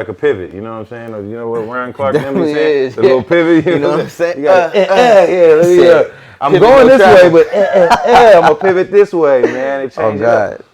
like a pivot, you know what I'm saying? Or you know what Ryan Clark Definitely saying? is. The little pivot, You know what I'm saying? You got I'm going this way, but I'm gonna pivot this way, man. It changed God.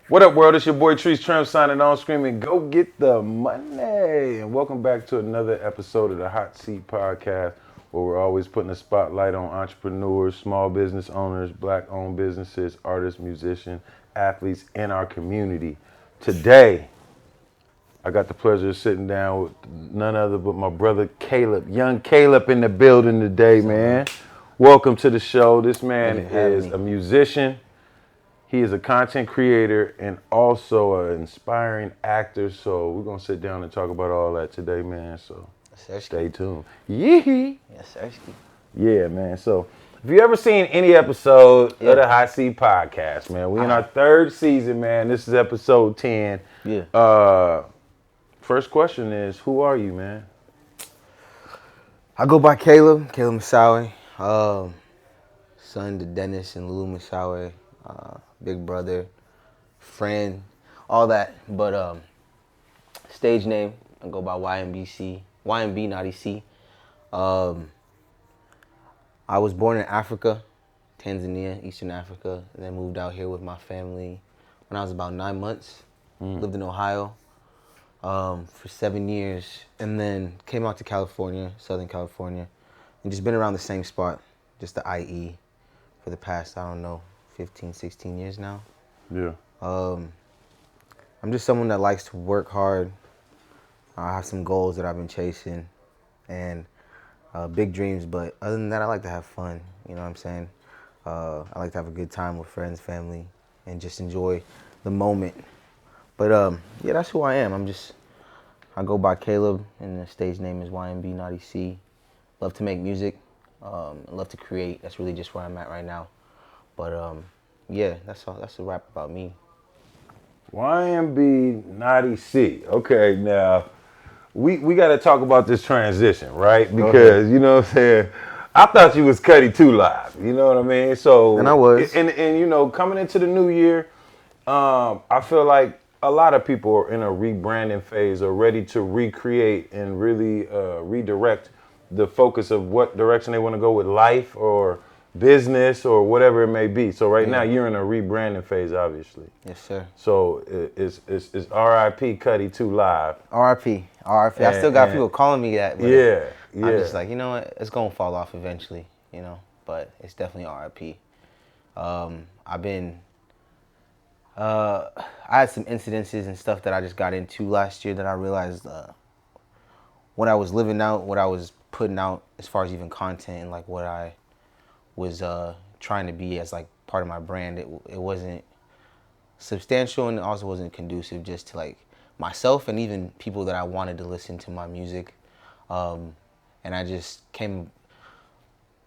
What up, world? It's your boy Trees Trim signing on, screaming, go get the money. And welcome back to another episode of the Hotseat Podcast, where we're always putting a spotlight on entrepreneurs, small business owners, black-owned businesses, artists, musicians, athletes in our community. Today, I got the pleasure of sitting down with none other but my brother Caleb. Young Caleb in the building today, man. Welcome to the show. This man is a musician. He is a content creator and also an inspiring actor. So we're going to sit down and talk about all that today, man. So stay tuned. Yee. Yes, sir. Yeah, man. So if you ever seen any episode of the Hotseat Podcast, man, we in our third season, man. This is episode 10. Yeah. First question is, who are you, man? I go by Caleb Masawe. Son to Dennis and Lulu Masawe. Big brother, friend, all that. But stage name, I go by YnbNauty Cee. I was born in Africa, Tanzania, Eastern Africa, and then moved out here with my family when I was about 9 months. Lived in Ohio for 7 years, and then came out to California, Southern California, and just been around the same spot, just the IE, for the past, 15, 16 years now. Yeah. I'm just someone that likes to work hard. I have some goals that I've been chasing and big dreams, but other than that, I like to have fun. You know what I'm saying? I like to have a good time with friends, family, and just enjoy the moment. But yeah, that's who I am. I go by Caleb, and the stage name is YnbNauty Cee. Love to make music, love to create. That's really just where I'm at right now. But yeah, that's all. That's a rap about me. YnbNauty Cee. Okay, now we got to talk about this transition, right? Because you know what I'm saying. I thought you was Cuddy 2 Live. You know what I mean? So and I was. And you know, coming into the new year, I feel like a lot of people are in a rebranding phase, or ready to recreate and really redirect the focus of what direction they want to go with life or business or whatever it may be. So right now you're in a rebranding phase, obviously. Yes, sir. So it's RIP Cuddy 2 Live. RIP. I still got people calling me that. But yeah. I'm just like, you know what? It's gonna fall off eventually, you know. But it's definitely RIP. I had some incidences and stuff that I just got into last year that I realized what I was living out, what I was putting out as far as even content and like what I was trying to be as like part of my brand. It wasn't substantial, and it also wasn't conducive just to like myself and even people that I wanted to listen to my music. And I just came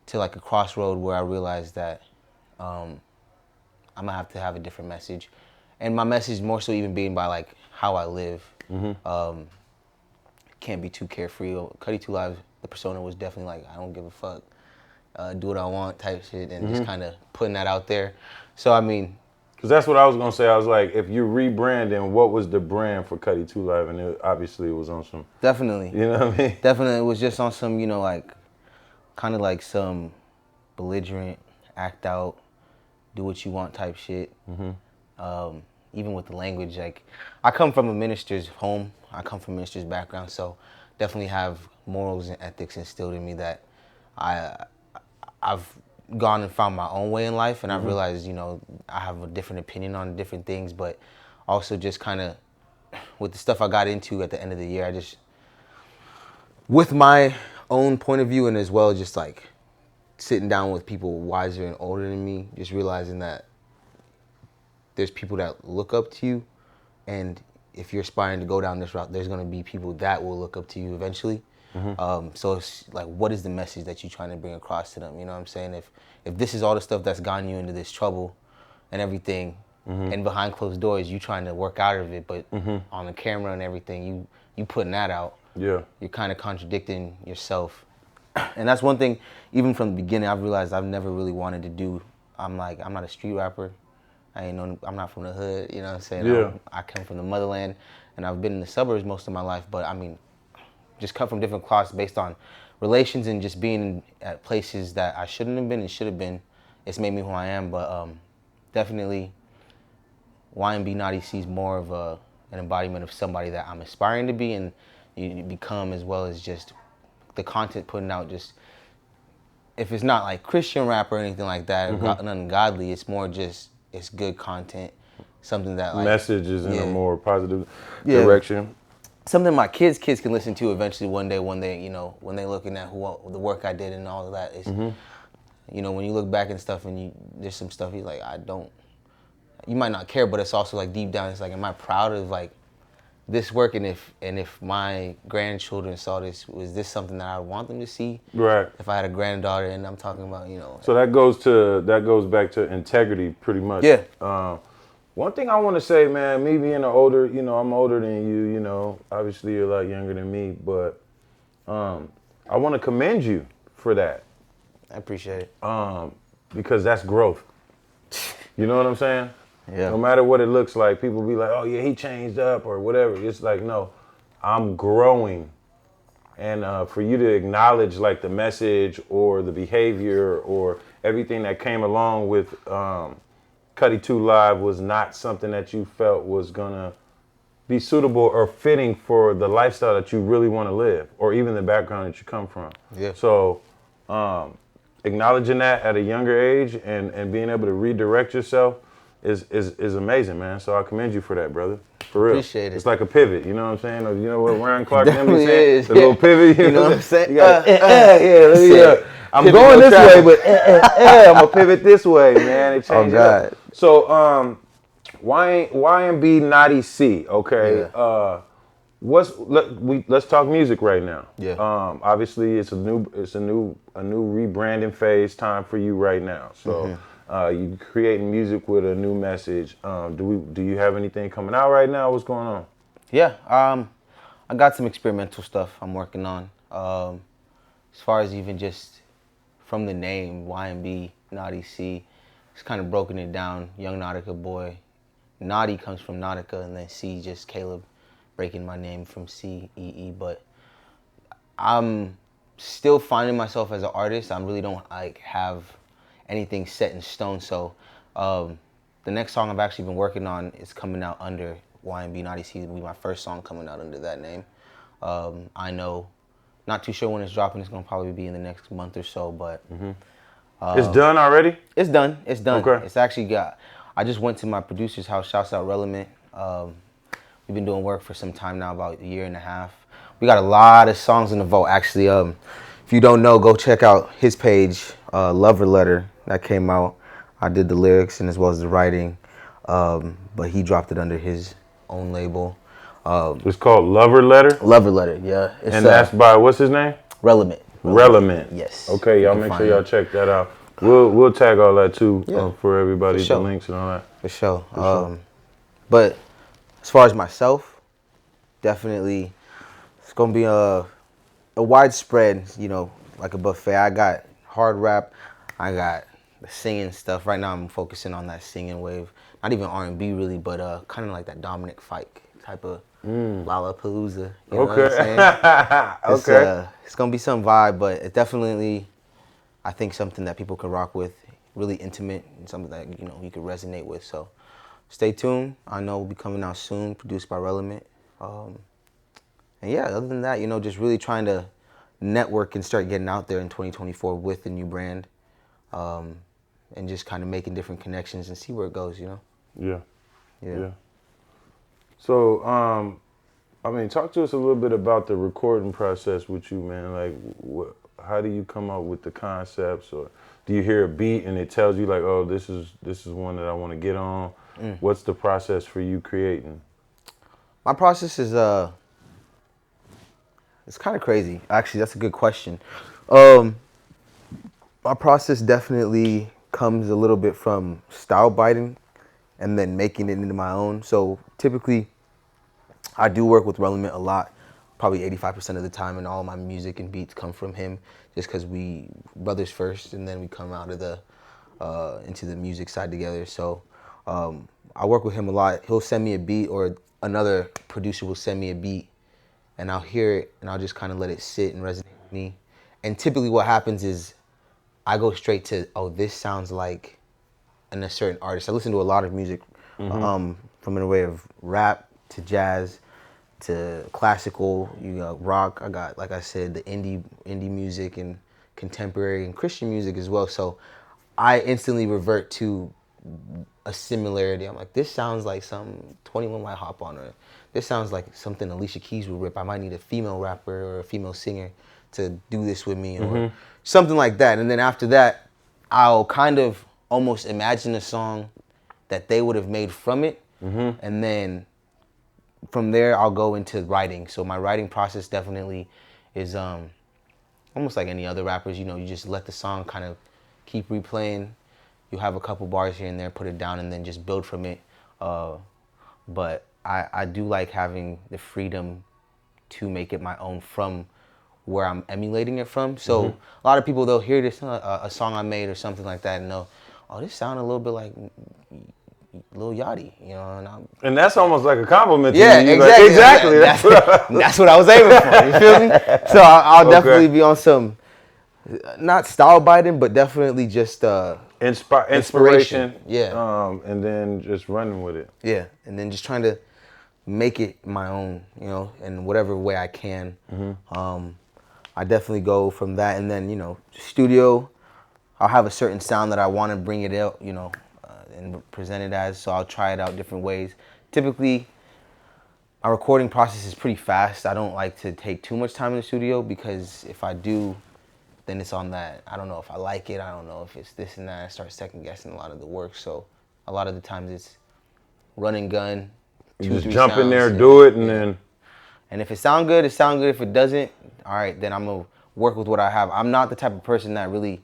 to like a crossroad where I realized that I'm gonna have to have a different message, and my message more so even being by like how I live. Can't be too carefree. Cuddy 2 Live, the persona was definitely like, I don't give a fuck. Do what I want type shit, and just kind of putting that out there. So I mean, because that's what I was gonna say. I was like, if you're rebranding, what was the brand for Cuddy 2 Live? And obviously it was on some. Definitely. You know what I mean? Definitely, it was just on some, you know, like kind of like some belligerent, act out, do what you want type shit. Even with the language, like I come from a minister's home. I come from a minister's background, so definitely have morals and ethics instilled in me that I've gone and found my own way in life, and I've realized, you know, I have a different opinion on different things, but also just kind of with the stuff I got into at the end of the year, with my own point of view, and as well just like sitting down with people wiser and older than me, just realizing that there's people that look up to you, and if you're aspiring to go down this route, there's going to be people that will look up to you eventually. So it's like, what is the message that you're trying to bring across to them? You know what I'm saying? If this is all the stuff that's gotten you into this trouble and everything, and behind closed doors, you trying to work out of it, but on the camera and everything, you putting that out. Yeah. You're kind of contradicting yourself. And that's one thing, even from the beginning, I've realized I've never really wanted to do. I'm not a street rapper. I'm not from the hood, you know what I'm saying? Yeah. I come from the motherland, and I've been in the suburbs most of my life, but I mean, just cut from different cloths based on relations and just being at places that I shouldn't have been and should have been. It's made me who I am, but definitely YnbNauty Cee is more of an embodiment of somebody that I'm aspiring to be and you become, as well as just the content putting out. Just if it's not like Christian rap or anything like that, nothing godly, it's more just, it's good content, something that like messages in a more positive direction. Something my kids can listen to eventually one day when they, when they looking at the work I did and all of that. Is, when you look back and stuff and there's some stuff you're like, you might not care, but it's also like deep down, it's like, am I proud of like this work? And if my grandchildren saw this, was this something that I would want them to see? Right. If I had a granddaughter, and I'm talking about, So that goes back to integrity pretty much. Yeah. One thing I want to say, man, me being older, I'm older than you, obviously you're a lot younger than me, but I want to commend you for that. I appreciate it. Because that's growth. You know what I'm saying? Yeah. No matter what it looks like, people be like, oh yeah, he changed up or whatever. It's like, no, I'm growing. And for you to acknowledge like the message or the behavior or everything that came along with Cuddy 2 Live was not something that you felt was gonna be suitable or fitting for the lifestyle that you really want to live, or even the background that you come from. Yeah. So acknowledging that at a younger age and being able to redirect yourself is amazing, man. So I commend you for that, brother. For real. Appreciate it. It's like a pivot, you know what I'm saying? Or, you know what Ryan Clark Definitely is. The little pivot, You know what I'm saying? You got, I'm Pivot going no this way, traffic. but I'm gonna pivot this way, man. It changed God. up. So YnbNauty Cee, okay? Yeah. Let's talk music right now. Yeah. Obviously it's a new rebranding phase time for you right now. So you creating music with a new message. Do you have anything coming out right now? What's going on? Yeah. I got some experimental stuff I'm working on. As far as even just from the name YnbNauty Cee, it's kind of broken it down. Young Nautica boy. Naughty comes from Nautica, and then C, just Caleb, breaking my name from C-E-E. But I'm still finding myself as an artist. I really don't have anything set in stone. So the next song I've actually been working on is coming out under YnbNauty Cee. It'll be my first song coming out under that name. I know, not too sure when it's dropping. It's gonna probably be in the next month or so. But It's done already? It's done. It's done. Okay. It's actually I just went to my producer's house. Shouts out Relevant. We've been doing work for some time now, about a year and a half. We got a lot of songs in the vault. Actually, if you don't know, go check out his page, Lover Letter, that came out. I did the lyrics and as well as the writing, but he dropped it under his own label. It's called Lover Letter? Lover Letter, yeah. And that's by, what's his name? Relevant. Yes. Okay, y'all make sure y'all check that out. We'll tag all that too for everybody, the links and all that. For sure. But as far as myself, definitely it's gonna be a widespread, like a buffet. I got hard rap, I got the singing stuff. Right now I'm focusing on that singing wave. Not even R&B really, but kind of like that Dominic Fike type of Lollapalooza. You know what I'm saying? Okay. It's gonna be some vibe, but it definitely, I think, something that people can rock with, really intimate, and something that you could resonate with. So stay tuned. I know we'll be coming out soon, produced by Relevant. And yeah, other than that, just really trying to network and start getting out there in 2024 with the new brand, and just kind of making different connections and see where it goes. Yeah. So, talk to us a little bit about the recording process with you, man. Like, how do you come up with the concepts, or do you hear a beat and it tells you like, oh, this is one that I want to get on? What's the process for you creating? My process is it's kind of crazy. Actually, that's a good question. My process definitely comes a little bit from style biting and then making it into my own. So typically, I do work with Relevant a lot, probably 85% of the time, and all my music and beats come from him, just because we brothers first, and then we come out of the into the music side together. So I work with him a lot. He'll send me a beat, or another producer will send me a beat, and I'll hear it, and I'll just kind of let it sit and resonate with me. And typically, what happens is I go straight to, oh, this sounds like a certain artist. I listen to a lot of music, from an array of rap to jazz to classical, rock. I got, like I said, the indie music and contemporary and Christian music as well. So I instantly revert to a similarity. I'm like, this sounds like some 21 might hop on, or this sounds like something Alicia Keys would rip. I might need a female rapper or a female singer to do this with me, or something like that. And then after that, I'll kind of almost imagine a song that they would have made from it. And then from there, I'll go into writing. So my writing process definitely is almost like any other rappers. You just let the song kind of keep replaying. You have a couple bars here and there, put it down, and then just build from it. But I do like having the freedom to make it my own from where I'm emulating it from. So a lot of people, they'll hear this a song I made or something like that, and they'll, oh, this sounded a little bit like Lil Yachty, And that's almost like a compliment to yeah, you. exactly. Like, exactly. That's what I was aiming for. You feel me? So I'll definitely be on some, not style biting, but definitely just Inspiration. Yeah. And then just running with it. Yeah, and then just trying to make it my own, in whatever way I can. I definitely go from that, and then studio. I'll have a certain sound that I want to bring it out, and present it as. So I'll try it out different ways. Typically, our recording process is pretty fast. I don't like to take too much time in the studio, because if I do, then it's on that. I don't know if I like it. I don't know if it's this and that. I start second guessing a lot of the work. So a lot of the times it's run and gun. Just jump in there, do it, and then. And if it sounds good, it sounds good. If it doesn't, all right, then I'm going to work with what I have. I'm not the type of person that really,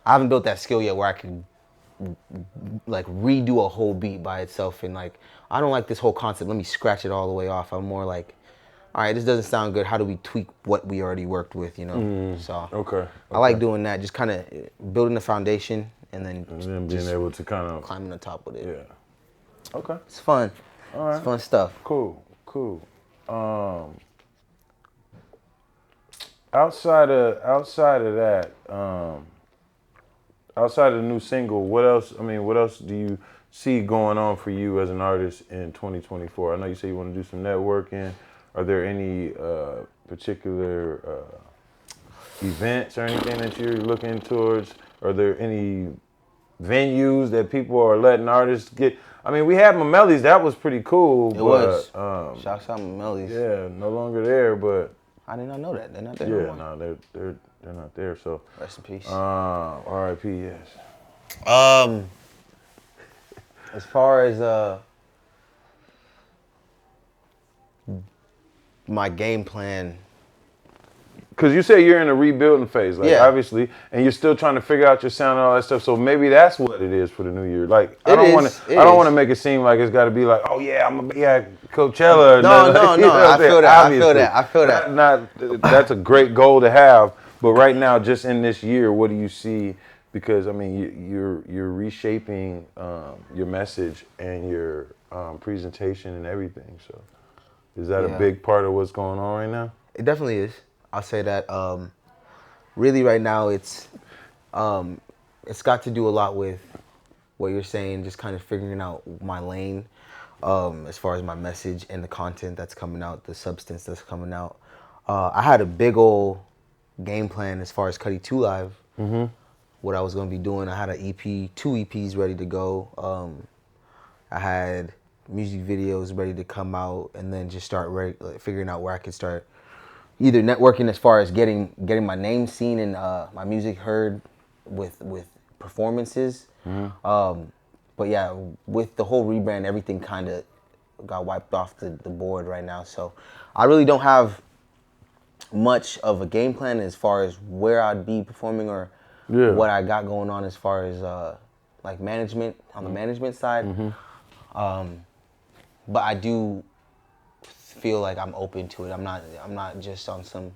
I haven't built that skill yet where I can like redo a whole beat by itself. And like, I don't like this whole concept. Let me scratch it all the way off. I'm more like, all right, this doesn't sound good. How do we tweak what we already worked with, So Okay. I like doing that. Just kind of building the foundation and then being able to kind of climbing on top with it. Yeah. Okay. It's fun. All right. It's fun stuff. Cool. Outside of that, outside of the new single, what else do you see going on for you as an artist in 2024? I know you say you want to do some networking. Are there any particular events or anything that you're looking towards? Are there any venues that people are letting artists get? I mean, we had Mamelli's. That was pretty cool. It was. Shouts out Mamelli's. Yeah, no longer there, but I did not know that. They're not there. Yeah, no, they're not there. So rest in peace. R.I.P. Yes. As far as my game plan. Because you say you're in a rebuilding phase, like obviously, and you're still trying to figure out your sound and all that stuff. So maybe that's what it is for the new year. Like I don't want to make it seem like it's got to be like, oh yeah, I'm gonna be at Coachella. No. I feel that. That's a great goal to have. But right now, just in this year, what do you see? Because I mean, you're reshaping your message and your presentation and everything. So is that a big part of what's going on right now? It definitely is. I'll say that really right now it's got to do a lot with what you're saying, just kind of figuring out my lane as far as my message and the content that's coming out, the substance that's coming out. I had a big old game plan as far as Cuddy 2 Live, what I was going to be doing. I had an EP, 2 EPs ready to go. I had music videos ready to come out, and then just start figuring out where I could start either networking as far as getting my name seen and my music heard with performances. But yeah, with the whole rebrand, everything kind of got wiped off the board right now. So I really don't have much of a game plan as far as where I'd be performing or what I got going on as far as like management on the management side. But I do feel like I'm open to it. I'm not just on some.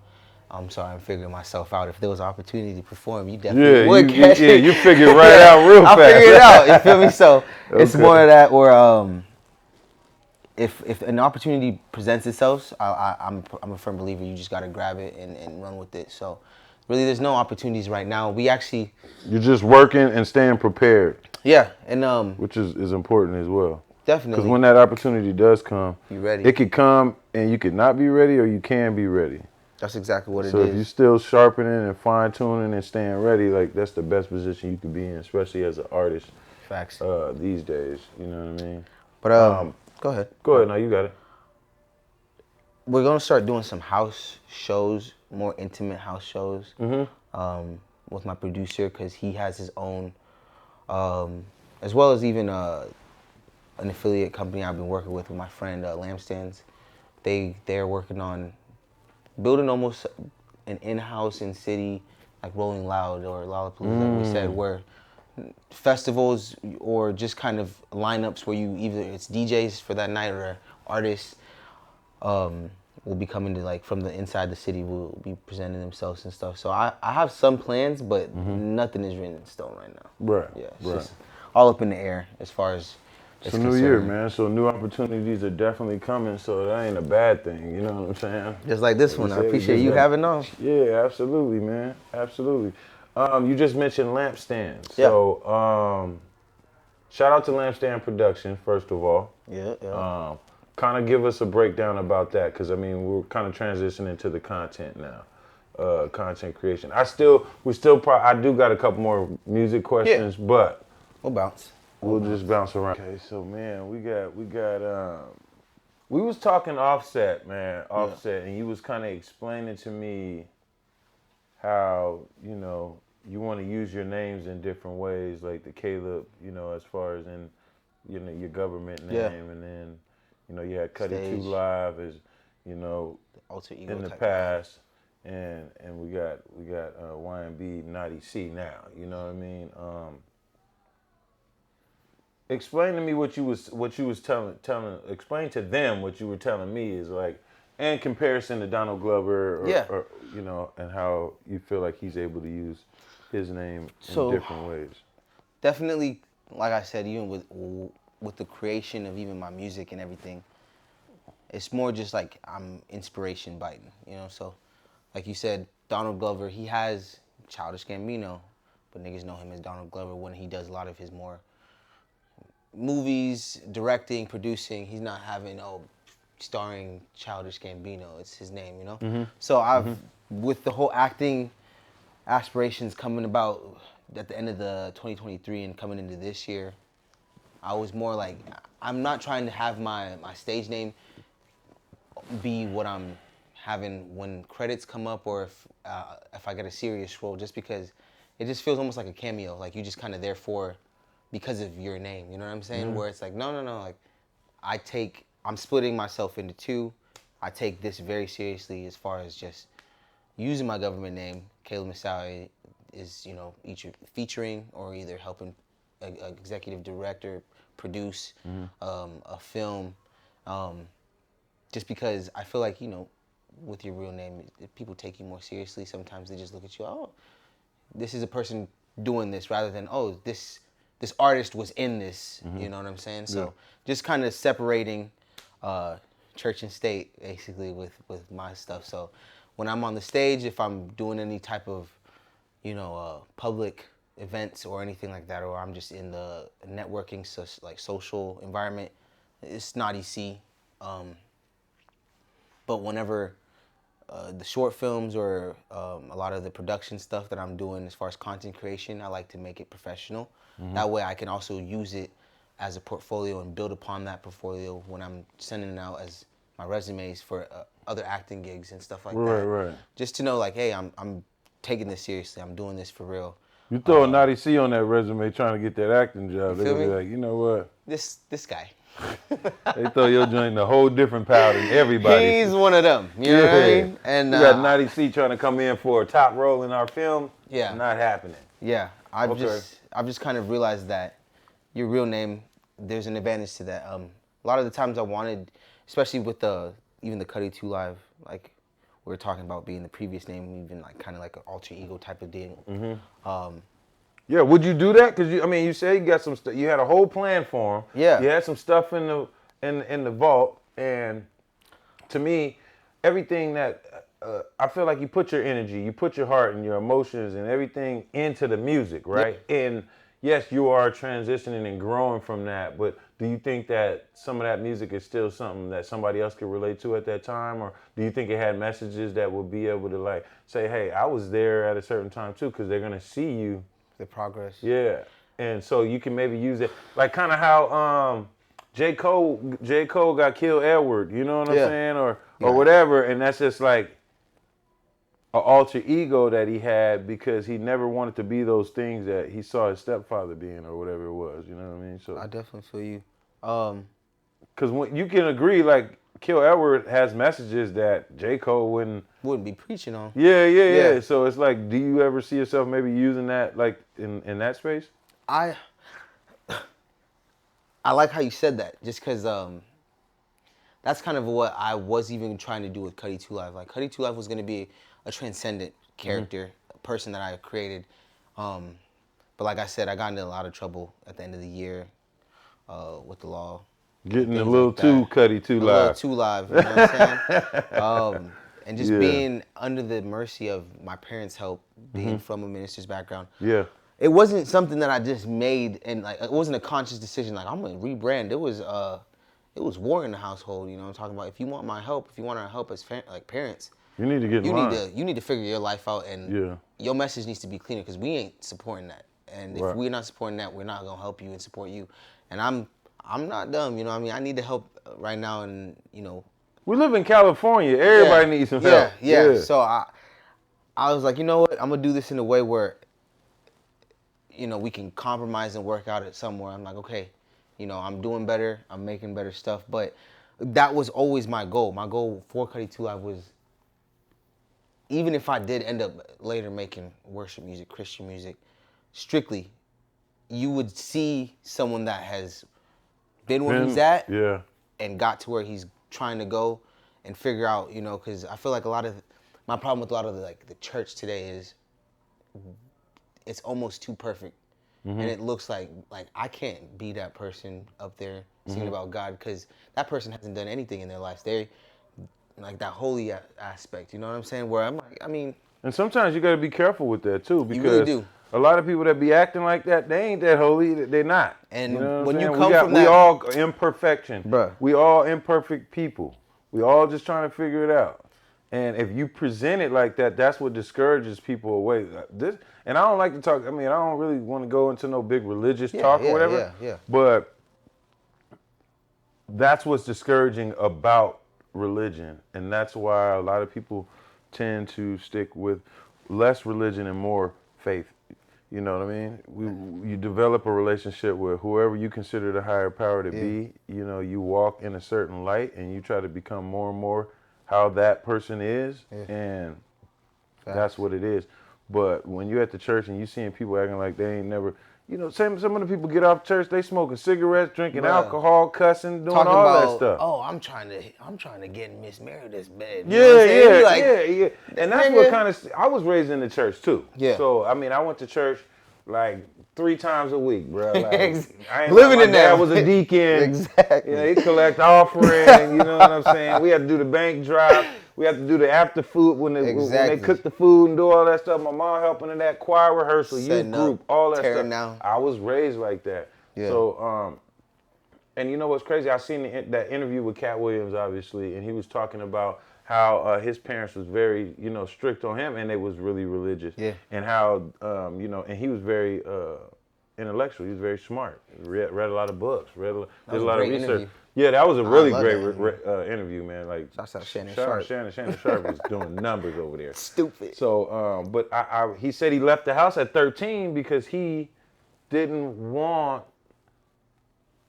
I'm sorry, I'm figuring myself out. If there was an opportunity to perform, you definitely would catch it. You figure it right out real fast. I'll figure it out. You feel me? So it's more of that where if an opportunity presents itself, I'm a firm believer. You just got to grab it and run with it. So really, there's no opportunities right now. We actually you're just working and staying prepared. Yeah, and which is important as well. Definitely. Because when that opportunity does come, you ready. It could come and you could not be ready, or you can be ready. That's exactly what it is. So if you're still sharpening and fine tuning and staying ready, like that's the best position you could be in, especially as an artist. Facts. These days, you know what I mean. But go ahead. Go ahead. Now you got it. We're gonna start doing some house shows, more intimate house shows, with my producer because he has his own, as well as even an affiliate company I've been working with my friend Lampstands. They're working on building almost an in-house in city like Rolling Loud or Lollapalooza, like we said, where festivals or just kind of lineups where you either it's DJs for that night or artists will be coming to like from the inside the city will be presenting themselves and stuff. So I have some plans, but nothing is written in stone right now. Right. Yeah. It's just all up in the air as far as it's a new year, man. So new opportunities are definitely coming. So that ain't a bad thing. You know what I'm saying? Just like this one. I appreciate you having on. Yeah, absolutely, man. Absolutely. You just mentioned Lampstands. Yeah. So shout out to Lampstand Production, first of all. Yeah. Kind of give us a breakdown about that, because I mean we're kind of transitioning to the content now, content creation. I do got a couple more music questions, but we'll bounce. We'll just bounce around. Okay, so man, we was talking Offset, man, and you was kind of explaining to me how, you know, you want to use your names in different ways, like the Caleb, you know, as far as in, you know, your government name, and then, you know, you had Cuddy 2 Live as, you know, the alter ego in the past, and we got YnbNauty Cee now, you know what I mean? Explain to me what you was telling. Explain to them what you were telling me is like, in comparison to Donald Glover, or you know, and how you feel like he's able to use his name in different ways. Definitely, like I said, even with the creation of even my music and everything, it's more just like I'm inspiration biting, you know. So, like you said, Donald Glover, he has Childish Gambino, but niggas know him as Donald Glover when he does a lot of his more movies, directing, producing. He's not having starring Childish Gambino. It's his name, you know. So with the whole acting aspirations coming about at the end of the 2023 and coming into this year, I was more like, I'm not trying to have my stage name be what I'm having when credits come up, or if I get a serious role, just because it just feels almost like a cameo. Like you just kind of there for because of your name, you know what I'm saying? Where it's like, no, like I'm splitting myself into two. I take this very seriously as far as just using my government name. Caleb Massaui is, you know, either featuring or either helping an executive director produce a film. Just because I feel like, you know, with your real name, if people take you more seriously. Sometimes they just look at you, oh, this is a person doing this, rather than, oh, this artist was in this, you know what I'm saying? So just kind of separating church and state, basically, with my stuff. So when I'm on the stage, if I'm doing any type of, you know, public events or anything like that, or I'm just in the networking, like social environment, it's YnbNauty Cee. But whenever the short films or a lot of the production stuff that I'm doing as far as content creation, I like to make it professional. That way I can also use it as a portfolio and build upon that portfolio when I'm sending it out as my resumes for other acting gigs and stuff like Right, that. right. Just to know, like, hey, I'm taking this seriously. I'm doing this for real. You throw a Naughty Cee on that resume trying to get that acting job, they're feel going to be me? like, you know what? This guy. They throw your joint in a whole different pile than everybody. He's one of them. You know what I mean? And we got Naughty Cee trying to come in for a top role in our film. Yeah. Not happening. Yeah. I've Okay. just kind of realized that your real name, there's an advantage to that. A lot of the times I wanted, especially with even the Cuddy 2 Live, like we were talking about being the previous name, even like kind of like an alter ego type of deal. Mm-hmm. Yeah, would you do that? Because you said you got some stuff. You had a whole plan for him. Yeah. You had some stuff in the vault, and to me, everything that I feel like you put your energy, you put your heart and your emotions and everything into the music, right? Yep. And yes, you are transitioning and growing from that, but do you think that some of that music is still something that somebody else could relate to at that time? Or do you think it had messages that would be able to like say, hey, I was there at a certain time too, because they're going to see you. The progress. Yeah. And so you can maybe use it, like kind of how J. Cole got killed Edward, you know what I'm saying? Or whatever, and that's just like an alter ego that he had because he never wanted to be those things that he saw his stepfather being or whatever it was, you know what I mean? So I definitely feel you. because when you can agree, like Kill Edward has messages that J. Cole wouldn't be preaching on. Yeah. So it's like, do you ever see yourself maybe using that like in that space? I like how you said that, just because that's kind of what I was even trying to do with Cuddy 2 Live. Like Cuddy 2 Live was going to be a transcendent character, a person that I created. But like I said, I got into a lot of trouble at the end of the year with the law. Getting a little too Cuddy 2 Live. A little too live, you know what I'm saying? And just being under the mercy of my parents' help, being from a minister's background. Yeah. It wasn't something that I just made, and like it wasn't a conscious decision. Like I'm gonna rebrand. It was war in the household. You know what I'm talking about? If you want my help, if you want our help as parents, you need to get in line. You need to figure your life out, and your message needs to be cleaner because we ain't supporting that. And if we're not supporting that, we're not gonna help you and support you. And I'm not dumb. You know what I mean? I need the help right now, and you know. We live in California. Everybody needs some help. Yeah. So I was like, you know what? I'm gonna do this in a way where, you know, we can compromise and work out it somewhere. I'm like, okay, you know, I'm doing better. I'm making better stuff. But that was always my goal. My goal for Cuddy 2 Live was, even if I did end up later making worship music, Christian music, strictly, you would see someone that has been where he's at and got to where he's trying to go and figure out, you know, because I feel like my problem with a lot of the church today is it's almost too perfect. And it looks like I can't be that person up there singing about God because that person hasn't done anything in their lives. They like that holy aspect, you know what I'm saying? Where I'm like, I mean. And sometimes you got to be careful with that too, because you really do. A lot of people that be acting like that, they ain't that holy. They're not. And you know when you come from we that, all imperfection. Bruh. We all imperfect people. We all just trying to figure it out. And if you present it like that, that's what discourages people away. And I don't like to talk. I mean, I don't really want to go into no big religious talk or whatever. Yeah. But that's what's discouraging about religion, and that's why a lot of people tend to stick with less religion and more faith. You know what I mean? You develop a relationship with whoever you consider the higher power to be. You know, you walk in a certain light, and you try to become more and more how that person is, and that's what it is. But when you're at the church and you seeing people acting like they ain't never, you know, some of the people get off church, they smoking cigarettes, drinking alcohol, cussing, doing all that stuff. Oh, I'm trying to get Miss Meredith's bed. Yeah. And that's what kind of, I was raised in the church too. Yeah. So, I mean, I went to church like 3 times a week, bro. Like, living in there. I was a deacon. Exactly. You know, he collect offering. You know what I'm saying? We had to do the bank drop. We had to do the after food when they cook the food and do all that stuff. My mom helping in that choir rehearsal, youth group, all that stuff. Down. I was raised like that. Yeah. So, and you know what's crazy? I seen that interview with Cat Williams, obviously, and he was talking about how his parents was very, you know, strict on him, and they was really religious. Yeah. And how, you know, and he was very intellectual. He was very smart. Read a lot of books. Did a was a lot of great research. interview. Yeah, that was a really love great that interview, man. Like Shouts out Shannon shout out Sharp. Shannon Sharp was doing numbers over there. Stupid. So, but he said he left the house at 13 because he didn't want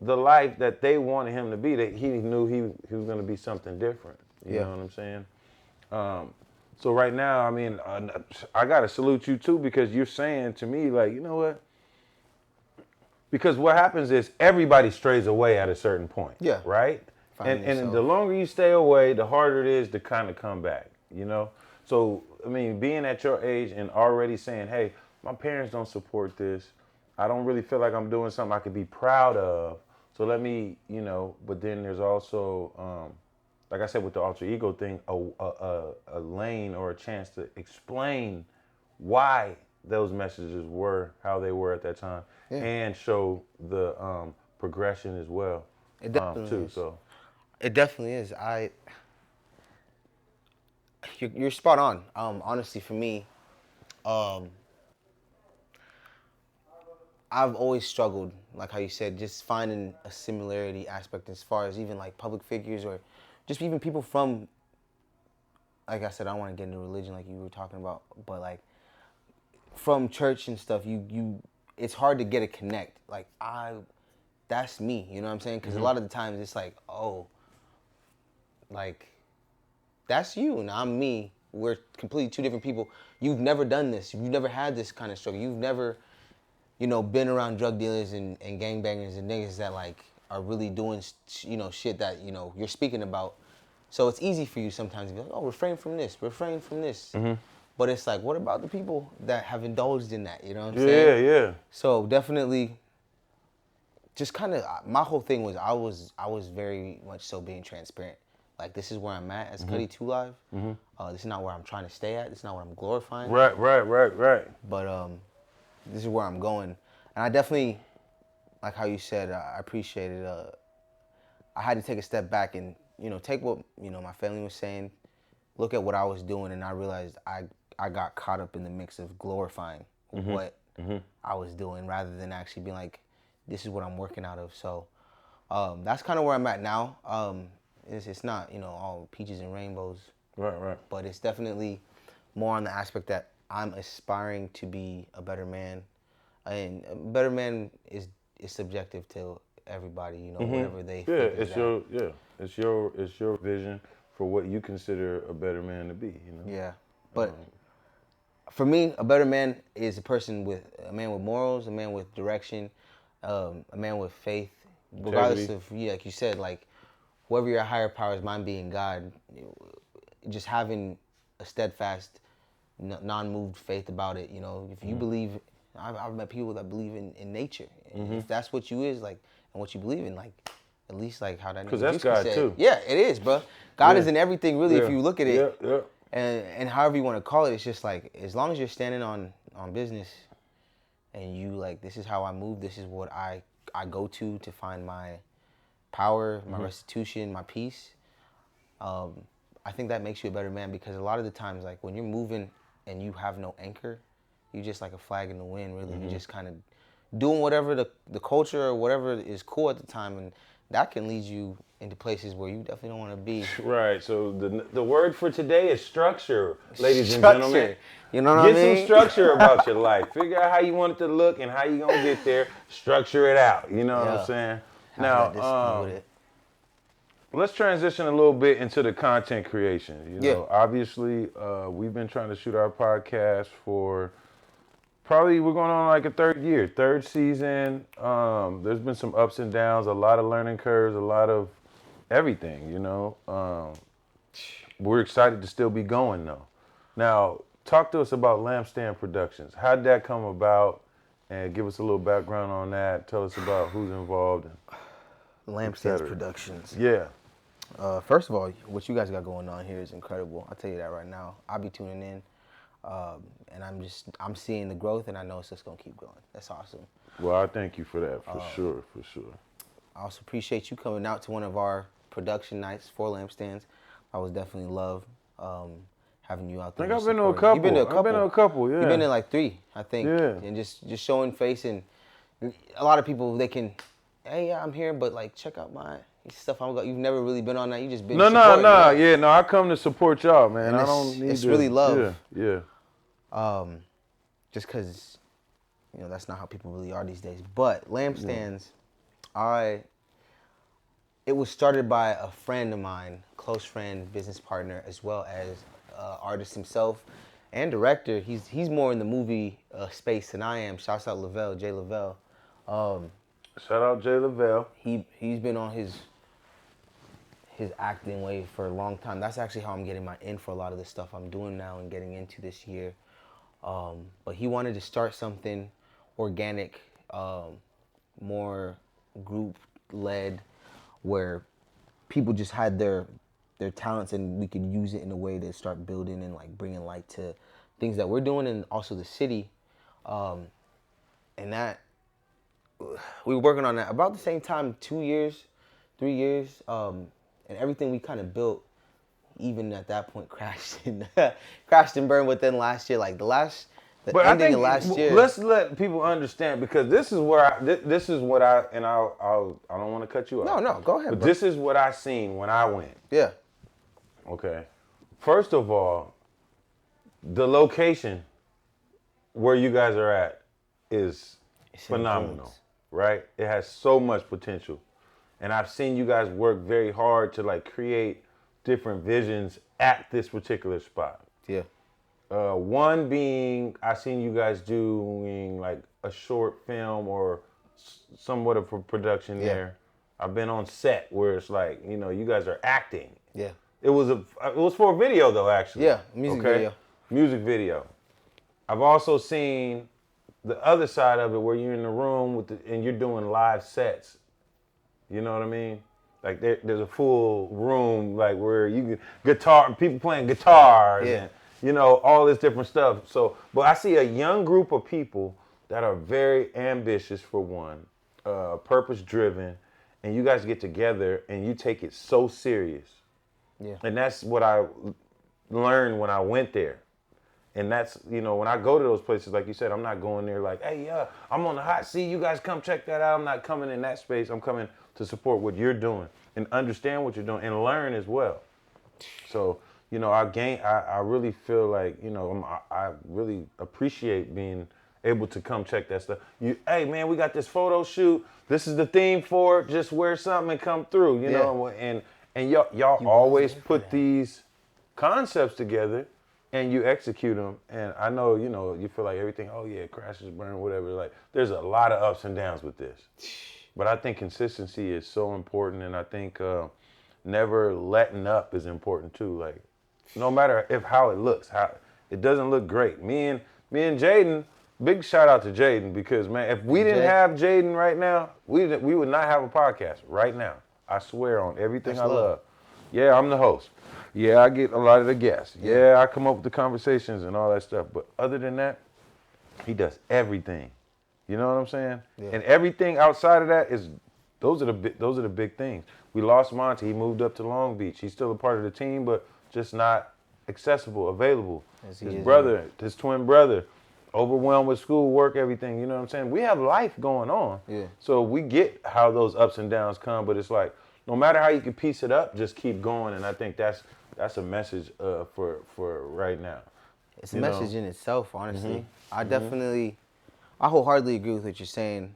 the life that they wanted him to be. That he knew he was going to be something different. You know what I'm saying? So right now, I mean, I got to salute you too, because you're saying to me, like, you know what? Because what happens is everybody strays away at a certain point. Yeah. Right? And the longer you stay away, the harder it is to kind of come back, you know? So, I mean, being at your age and already saying, hey, my parents don't support this. I don't really feel like I'm doing something I could be proud of. So let me, you know, but then there's also, like I said, with the alter ego thing, a lane or a chance to explain why those messages were how they were at that time, and show the progression as well. It definitely too. is. So it definitely is. You're spot on. Honestly, for me, I've always struggled, like how you said, just finding a similarity aspect as far as even like public figures or just even people from, like I said, I don't want to get into religion like you were talking about, but like from church and stuff, it's hard to get a connect. Like that's me, you know what I'm saying? Because a lot of the times it's like, oh, like that's you and I'm me. We're completely two different people. You've never done this. You've never had this kind of struggle. You've never, you know, been around drug dealers and gangbangers and niggas that like are really doing, you know, shit that, you know, you're speaking about. So it's easy for you sometimes to be like, oh, refrain from this. But it's like, what about the people that have indulged in that? You know what I'm saying? Yeah. So definitely, just kind of, my whole thing was I was very much so being transparent. Like, this is where I'm at as Cuddy 2 Live. This is not where I'm trying to stay at. This is not what I'm glorifying. Right. But this is where I'm going. And I definitely, like how you said, I appreciate it. I had to take a step back and, you know, take what, you know, my family was saying, look at what I was doing, and I realized I got caught up in the mix of glorifying what I was doing rather than actually being like, this is what I'm working out of. So that's kind of where I'm at now. It's not, you know, all peaches and rainbows. Right. But it's definitely more on the aspect that I'm aspiring to be a better man. And a better man is subjective to everybody, you know, whatever they think is it's your vision for what you consider a better man to be, you know. Yeah. But for me, a better man is a man with morals, a man with direction, a man with faith, regardless of, like you said, like whoever your higher power is, mine being God, just having a steadfast, non-moved faith about it. You know, if you believe, I've met people that believe in nature. And if that's what you is, like, and what you believe in, like, at least like how that. Because that's God said. too. Yeah, it is, bro. God is in everything, really. If you look at it. Yeah. And however you want to call it, it's just like, as long as you're standing on business and you like, this is how I move, this is what I go to find my power, my restitution, my peace. I think that makes you a better man, because a lot of the times, like when you're moving and you have no anchor, you're just like a flag in the wind, really. You're just kind of doing whatever the culture or whatever is cool at the time, and that can lead you into places where you definitely don't want to be. Right. So the word for today is structure, ladies and gentlemen. You know what I mean? Get some structure about your life. Figure out how you want it to look and how you gonna get there. Structure it out. You know what I'm saying? Now, let's transition a little bit into the content creation. You know, obviously, we've been trying to shoot our podcast for probably, we're going on like a third season. There's been some ups and downs, a lot of learning curves, a lot of everything, you know. We're excited to still be going though. Now, talk to us about Lampstand Productions. How did that come about? And give us a little background on that. Tell us about who's involved. Lampstand Productions. Yeah. First of all, what you guys got going on here is incredible. I'll tell you that right now. I'll be tuning in. And I'm seeing the growth, and I know it's just gonna keep growing. That's awesome. Well, I thank you for that, for sure. I also appreciate you coming out to one of our production nights for Lampstands. I was definitely love having you out there. I think I've been to a couple. You've been to a couple. I've been to a couple, yeah. You've been to like 3, I think. Yeah. And just showing face and a lot of people, they can, hey, yeah, I'm here, but like, check out my stuff. You've never really been on that. You just been supporting. Yeah, no, I come to support y'all, man. And I don't need it's really love. Yeah. Just because, that's not how people really are these days. But lampstands, it was started by a friend of mine, close friend, business partner, as well as artist himself and director. He's more in the movie space than I am. Shouts out Lavelle, Jay Lavelle. Shout out Jay Lavelle. He's been on his acting way for a long time. That's actually how I'm getting my in for a lot of the stuff I'm doing now and getting into this year. But he wanted to start something organic, more group-led, where people just had their talents and we could use it in a way to start building and like bringing light to things that we're doing and also the city. And that, we were working on that about the same time, 2 years, 3 years, and everything we kind of built, even at that point, crashed and burned within last year. Like the ending of last year. Let's let people understand, because this is where this is what I don't want to cut you off. No, go ahead. But bro. This is what I seen when I went. Yeah. Okay. First of all, the location where you guys are at is phenomenal, right? It has so much potential. And I've seen you guys work very hard to like create different visions at this particular spot. Yeah. One being, I seen you guys doing like a short film or somewhat of a production there. I've been on set where it's like, you guys are acting. Yeah. It was for a video though, actually. Yeah, video. Music video. I've also seen the other side of it where you're in the room and you're doing live sets. You know what I mean? Like there's a full room like where you can people playing guitars and all this different stuff. So, but I see a young group of people that are very ambitious for one, purpose driven, and you guys get together and you take it so serious. Yeah. And that's what I learned when I went there. And that's, when I go to those places, like you said, I'm not going there like, hey, I'm on the hot seat. You guys come check that out. I'm not coming in that space. I'm coming to support what you're doing and understand what you're doing and learn as well. So, I really feel like, I really appreciate being able to come check that stuff. Hey, man, we got this photo shoot. This is the theme for it. Just wear something and come through, you know. And y'all always put these concepts together and you execute them. And I know, you feel like everything, crashes, burn, whatever. Like, there's a lot of ups and downs with this. But I think consistency is so important, and I think never letting up is important too. Like, no matter how it looks, how it doesn't look great. Me and Jaden, big shout out to Jaden, because man, if we didn't have Jaden right now, we would not have a podcast right now. I swear on everything I love. Yeah, I'm the host. Yeah, I get a lot of the guests. Yeah, I come up with the conversations and all that stuff. But other than that, he does everything. You know what I'm saying? Yeah. And everything outside of that those are the big things. We lost Monty. He moved up to Long Beach. He's still a part of the team, but just not accessible, available. His twin brother, overwhelmed with school, work, everything. You know what I'm saying? We have life going on. Yeah. So we get how those ups and downs come, but it's like, no matter how you can piece it up, just keep going. And I think that's a message for right now. It's a message in itself, honestly. Mm-hmm. I wholeheartedly agree with what you're saying.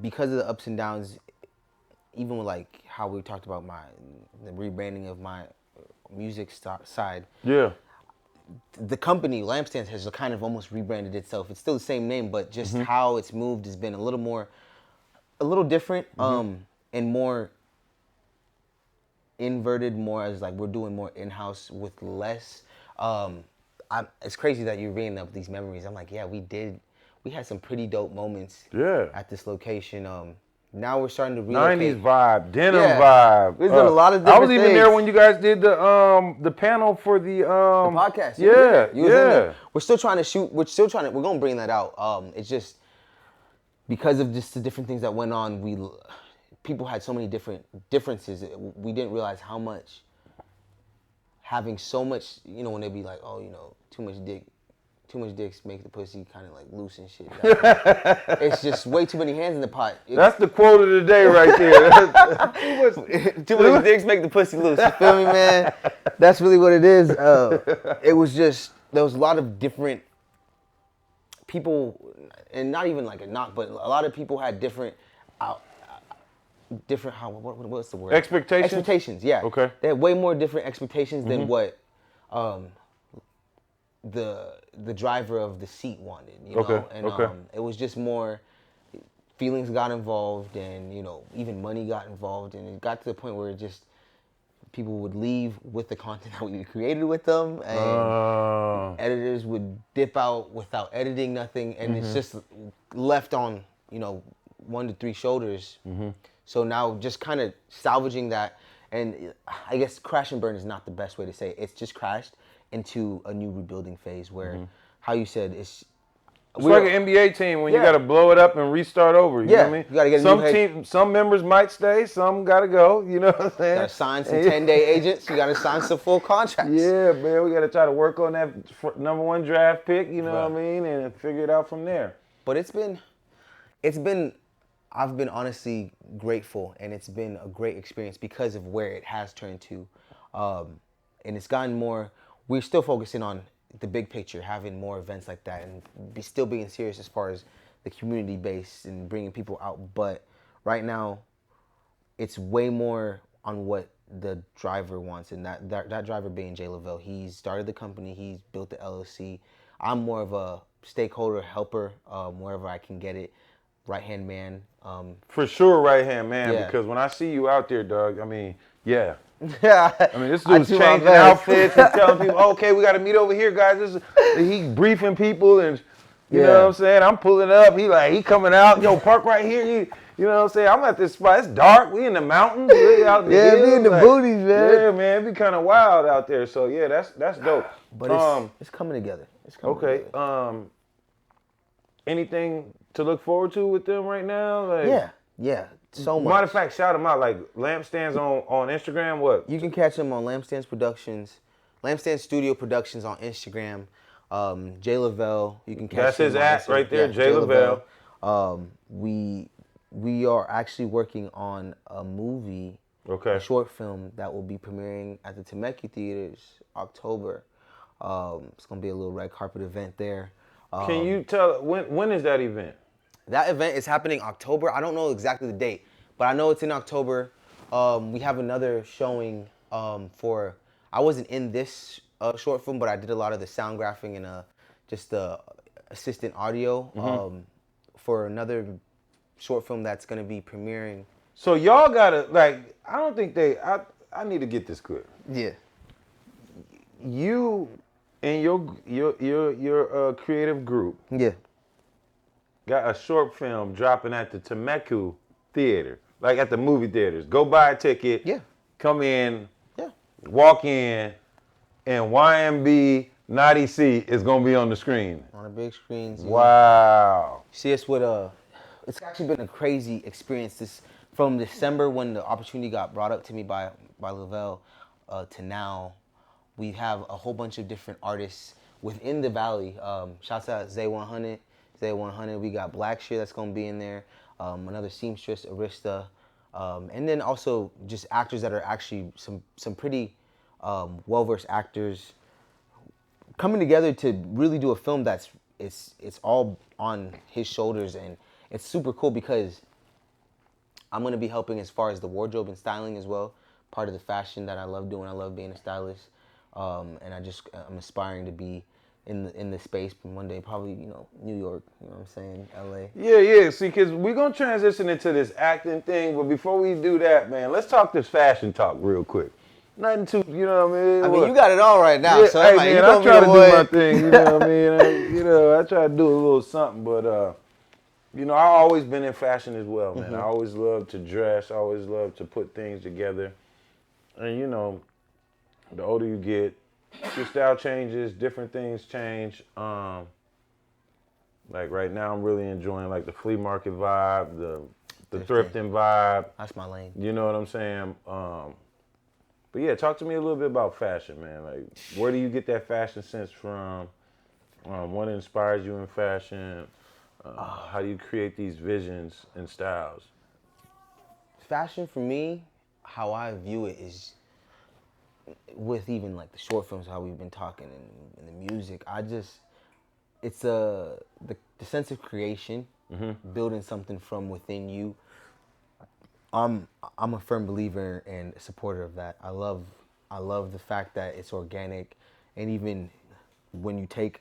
Because of the ups and downs, even with like how we talked about the rebranding of my music side. Yeah. The company Lampstands has kind of almost rebranded itself. It's still the same name, but just how it's moved has been a little different, and more inverted, more as like we're doing more in-house with less. It's crazy that you're bringing up these memories. I'm like, yeah, we had some pretty dope moments at this location. Now we're starting to relocate. 90s vibe, denim vibe. We've done a lot of different I was even there when you guys did the panel for the podcast. Yeah. We're still trying to shoot. We're going to bring that out. It's just because of just the different things that went on, people had so many differences. We didn't realize how much having so much, when they'd be like, oh, too much dick too much dicks make the pussy kind of like loose and shit. It's just way too many hands in the pot. That's the quote of the day right there. Too much dicks make the pussy loose. You feel me, man? That's really what it is. It was just, there was a lot of different people, and not even like a knock, but a lot of people had different, what's the word? Expectations? Expectations, yeah. Okay. They had way more different expectations than what the driver of the seat wanted, you know? And it was just more, feelings got involved, and, you know, even money got involved, and it got to the point where it just, people would leave with the content that we created with them, and editors would dip out without editing nothing, and it's just left on, you know, 1 to 3 shoulders. So now just kind of salvaging that, and I guess crash and burn is not the best way to say it. It's just crashed into a new rebuilding phase where, how you said, it's like an NBA team when you got to blow it up and restart over. You know what I mean? You got to get a new head. Some members might stay, some got to go. You know what I'm saying? Got to sign some 10-day agents. You got to sign some full contracts. Yeah, man. We got to try to work on that number 1 draft pick. You know what I mean? And figure it out from there. But I've been honestly grateful, and it's been a great experience because of where it has turned to, and it's gotten more. We're still focusing on the big picture, having more events like that, and still being serious as far as the community base and bringing people out. But right now, it's way more on what the driver wants, and that driver being Jay Lavelle. He's started the company, he's built the LLC. I'm more of a stakeholder, helper, wherever I can get it. Right-hand man. For sure, right-hand man, because when I see you out there, dog, I mean, yeah. I mean, this dude's changing outfits and telling people, okay, we got to meet over here, guys. He briefing people, and you know what I'm saying? I'm pulling up. He coming out. Yo, park right here. You know what I'm saying? I'm at this spot. It's dark. We in the mountains. We out in the hills. be in the booties, man. Yeah, man. It be kind of wild out there. So, yeah, that's dope. But it's coming together. It's coming together. Anything to look forward to with them right now? Like, yeah, so much. Matter of fact, shout them out, like Lampstands on Instagram. What? You can catch them on Lampstands Productions, Lampstands Studio Productions on Instagram. Jay Lavelle, you can catch. That's his app right there, Jay Lavelle. We are actually working on a movie, a short film that will be premiering at the Temecula Theaters October. It's gonna be a little red carpet event there. Can you tell when is that event? That event is happening October. I don't know exactly the date, but I know it's in October. We have another showing for. I wasn't in this short film, but I did a lot of the sound graphing and just the assistant audio for another short film that's gonna be premiering. So y'all gotta I don't think I need to get this clear. Yeah. You and your creative group. Yeah. Got a short film dropping at the Temecula Theater, like at the movie theaters. Go buy a ticket. Yeah. Come in. Yeah. Walk in, and YnbNauty Cee is gonna be on the screen. On the big screens. Wow. See us with it's actually been a crazy experience. This from December when the opportunity got brought up to me by Lavelle to now. We have a whole bunch of different artists within the Valley. Shouts out Zay100. Zay100. We got Blackshear that's going to be in there. Another seamstress, Arista. And then also just actors that are actually some pretty well-versed actors coming together to really do a film that's it's all on his shoulders, and it's super cool because I'm going to be helping as far as the wardrobe and styling as well. Part of the fashion that I love doing. I love being a stylist. And I'm aspiring to be in the space one day, probably, New York, you know what I'm saying, LA. Yeah, see, because we're going to transition into this acting thing, but before we do that, man, let's talk this fashion talk real quick. Nothing too, you know what I mean? I mean, you got it all right now, so hey, man, I try to do my thing, you know what I mean? I try to do a little something, but, I've always been in fashion as well, man. I always loved to dress. I always loved to put things together. And, the older you get, your style changes, different things change. Like right now, I'm really enjoying like the flea market vibe, the thrifting vibe. That's my lane. You know what I'm saying? But yeah, talk to me a little bit about fashion, man. Like, where do you get that fashion sense from? What inspires you in fashion? How do you create these visions and styles? Fashion for me, how I view it is with even like the short films, how we've been talking and the music. It's the sense of creation, building something from within you. I'm a firm believer and supporter of that. I love the fact that it's organic, and even when you take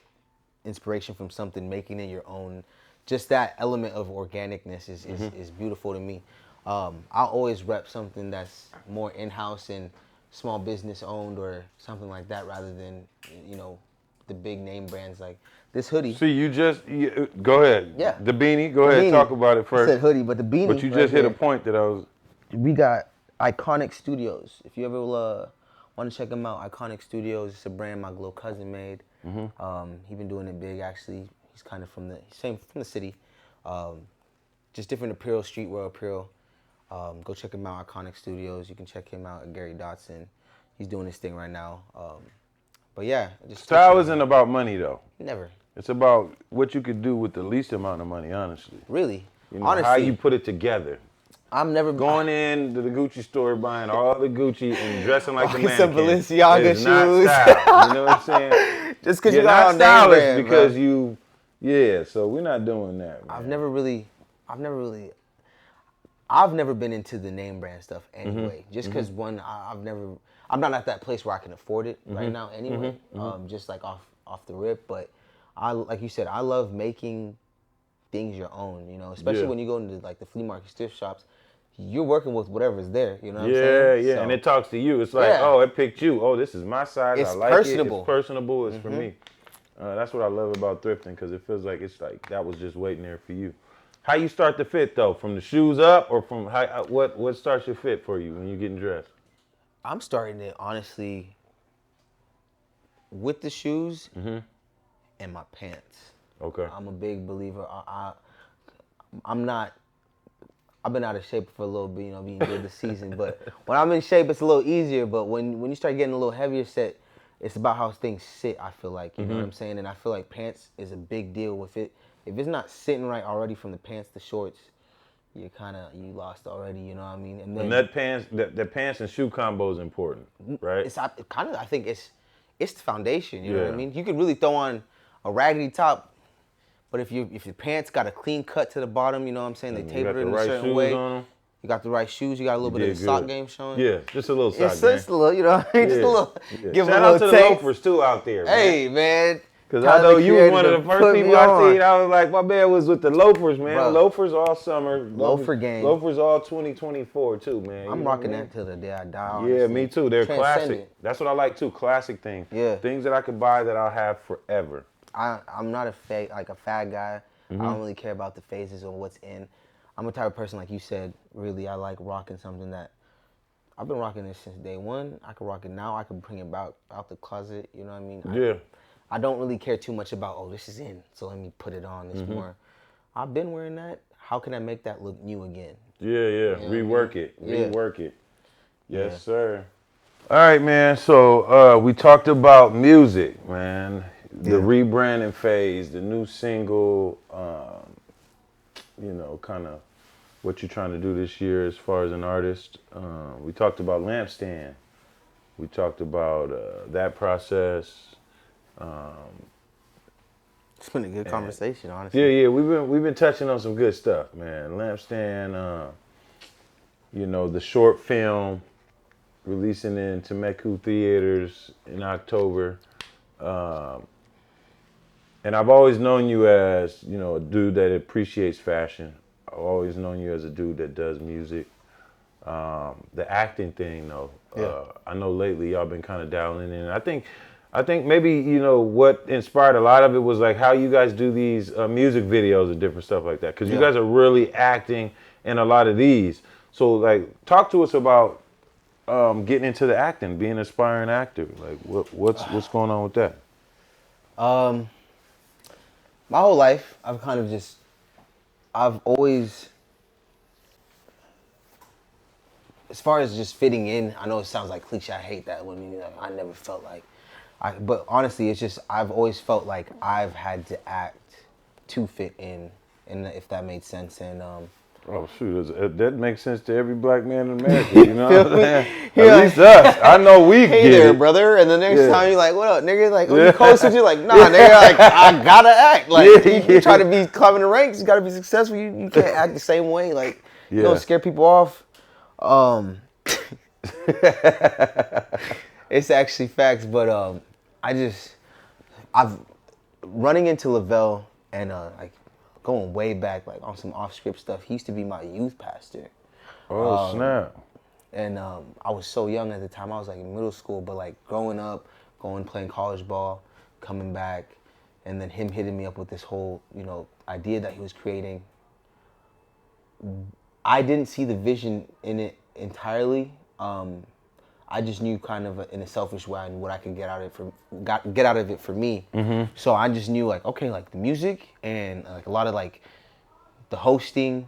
inspiration from something, making it your own, just that element of organicness is beautiful to me. I'll always rep something that's more in-house and small business owned or something like that, rather than the big name brands like this hoodie. See, go ahead. Yeah. The beanie. Go The ahead. beanie. Talk about it I first. said hoodie, but the beanie. But you right just hit a here. point that I was. We got Iconic Studios. If you ever want to check them out, Iconic Studios. It's a brand my little cousin made. He been doing it big actually. He's kind of from the city. Just different apparel, streetwear apparel. Go check him out, Iconic Studios. You can check him out at Gary Dotson. He's doing his thing right now. But yeah, just Style isn't about money though. never It's about what you could do with the least amount of money, honestly. really. Honestly, how you put it together. I'm never Going into the Gucci store, buying all the Gucci and dressing like the mannequin. some Balenciaga is not shoes. style. You know what I'm saying? Just because You're you not got stylish brand, because bro. so we're not doing that. Man. I've never been into the name brand stuff anyway. Just because I'm not at that place where I can afford it right now anyway. Just like off the rip, but like you said, I love making things your own. Especially when you go into like the flea market thrift shops. You're working with whatever's there, you know what I'm saying? Yeah, and it talks to you. It's like, oh, it picked you. Oh, this is my size. It's I like personable. it. It's personable. It's for me. That's what I love about thrifting because it feels like it's like that was just waiting there for you. How you start the fit though? From the shoes up, or from what starts your fit for you when you're getting dressed? I'm starting it honestly with the shoes and my pants. Okay. I'm a big believer. I'm not. I've been out of shape for a little bit, being good this season. But when I'm in shape, it's a little easier. But when you start getting a little heavier set, it's about how things sit, I feel like. You know what I'm saying? And I feel like pants is a big deal with it. If it's not sitting right already from the pants to shorts, you lost already, you know what I mean? And then that pants and shoe combo is important, right? I think it's the foundation, you know what I mean? You can really throw on a raggedy top, but if your pants got a clean cut to the bottom, you know what I'm saying? They taper it in a certain way. You got the right shoes. You got a little bit of the sock game showing. Yeah, just a little sock game. It's just a little, you know what I mean? Just a little. Give Shout out to the loafers too out there, man. Hey, man. Because I know you was one of the first people I seen. I was like, my man was with the loafers, man. Bro. Loafers all summer. Loafer game. Loafers all 2024 too, man. I'm rocking that till the day I die. Honestly. Yeah, me too. They're classic. That's what I like too. Classic things. Yeah. Things that I could buy that I'll have forever. I'm not a fad guy. I don't really care about the phases or what's in. I'm a type of person, like you said, really, I like rocking something that I've been rocking this since day one. I can rock it now. I can bring it out the closet. You know what I mean? I don't really care too much about, this is in, so let me put it on. It's more, I've been wearing that. How can I make that look new again? Yeah. You know Rework it. Rework it. Yes, sir. All right, man. So we talked about music, man. The rebranding phase, the new single, kind of what you're trying to do this year as far as an artist. We talked about Lampstand. We talked about that process. It's been a good conversation, honestly. Yeah. We've been touching on some good stuff, man. Lampstand, the short film, releasing in Temecula theaters in October. And I've always known you as, a dude that appreciates fashion. I've always known you as a dude that does music. The acting thing, though, I know lately y'all been kind of dialing in. I think maybe, what inspired a lot of it was like how you guys do these music videos and different stuff like that. Because you guys are really acting in a lot of these. So, like, talk to us about getting into the acting, being an aspiring actor. Like, what's going on with that? My whole life, I've always, as far as just fitting in, I know it sounds like cliche, I hate that when I never felt like But honestly, it's just I've always felt like I've had to act to fit in, and if that made sense. And Oh shoot, that makes sense to every black man in America. You know feel what I'm me? saying? You're At like, least us. I know we hey get there, it. brother. And the next Yeah. time you're like, what up, nigga? Like, oh, Yeah. you cold switch? You're like, nah, nigga. Like, I gotta act. Like, Yeah, you try to be climbing the ranks, you gotta be successful. You can't act the same way. Like, you Yeah. don't scare people off. It's actually facts, but I've running into Lavelle and like going way back, like on some off script stuff. He used to be my youth pastor. Oh snap. And I was so young at the time. I was like in middle school, but like growing up, going playing college ball, coming back, and then him hitting me up with this whole, idea that he was creating. I didn't see the vision in it entirely. I just knew kind of in a selfish way what I could get out of it for me. Mm-hmm. So I just knew like, okay, like the music and like a lot of like the hosting,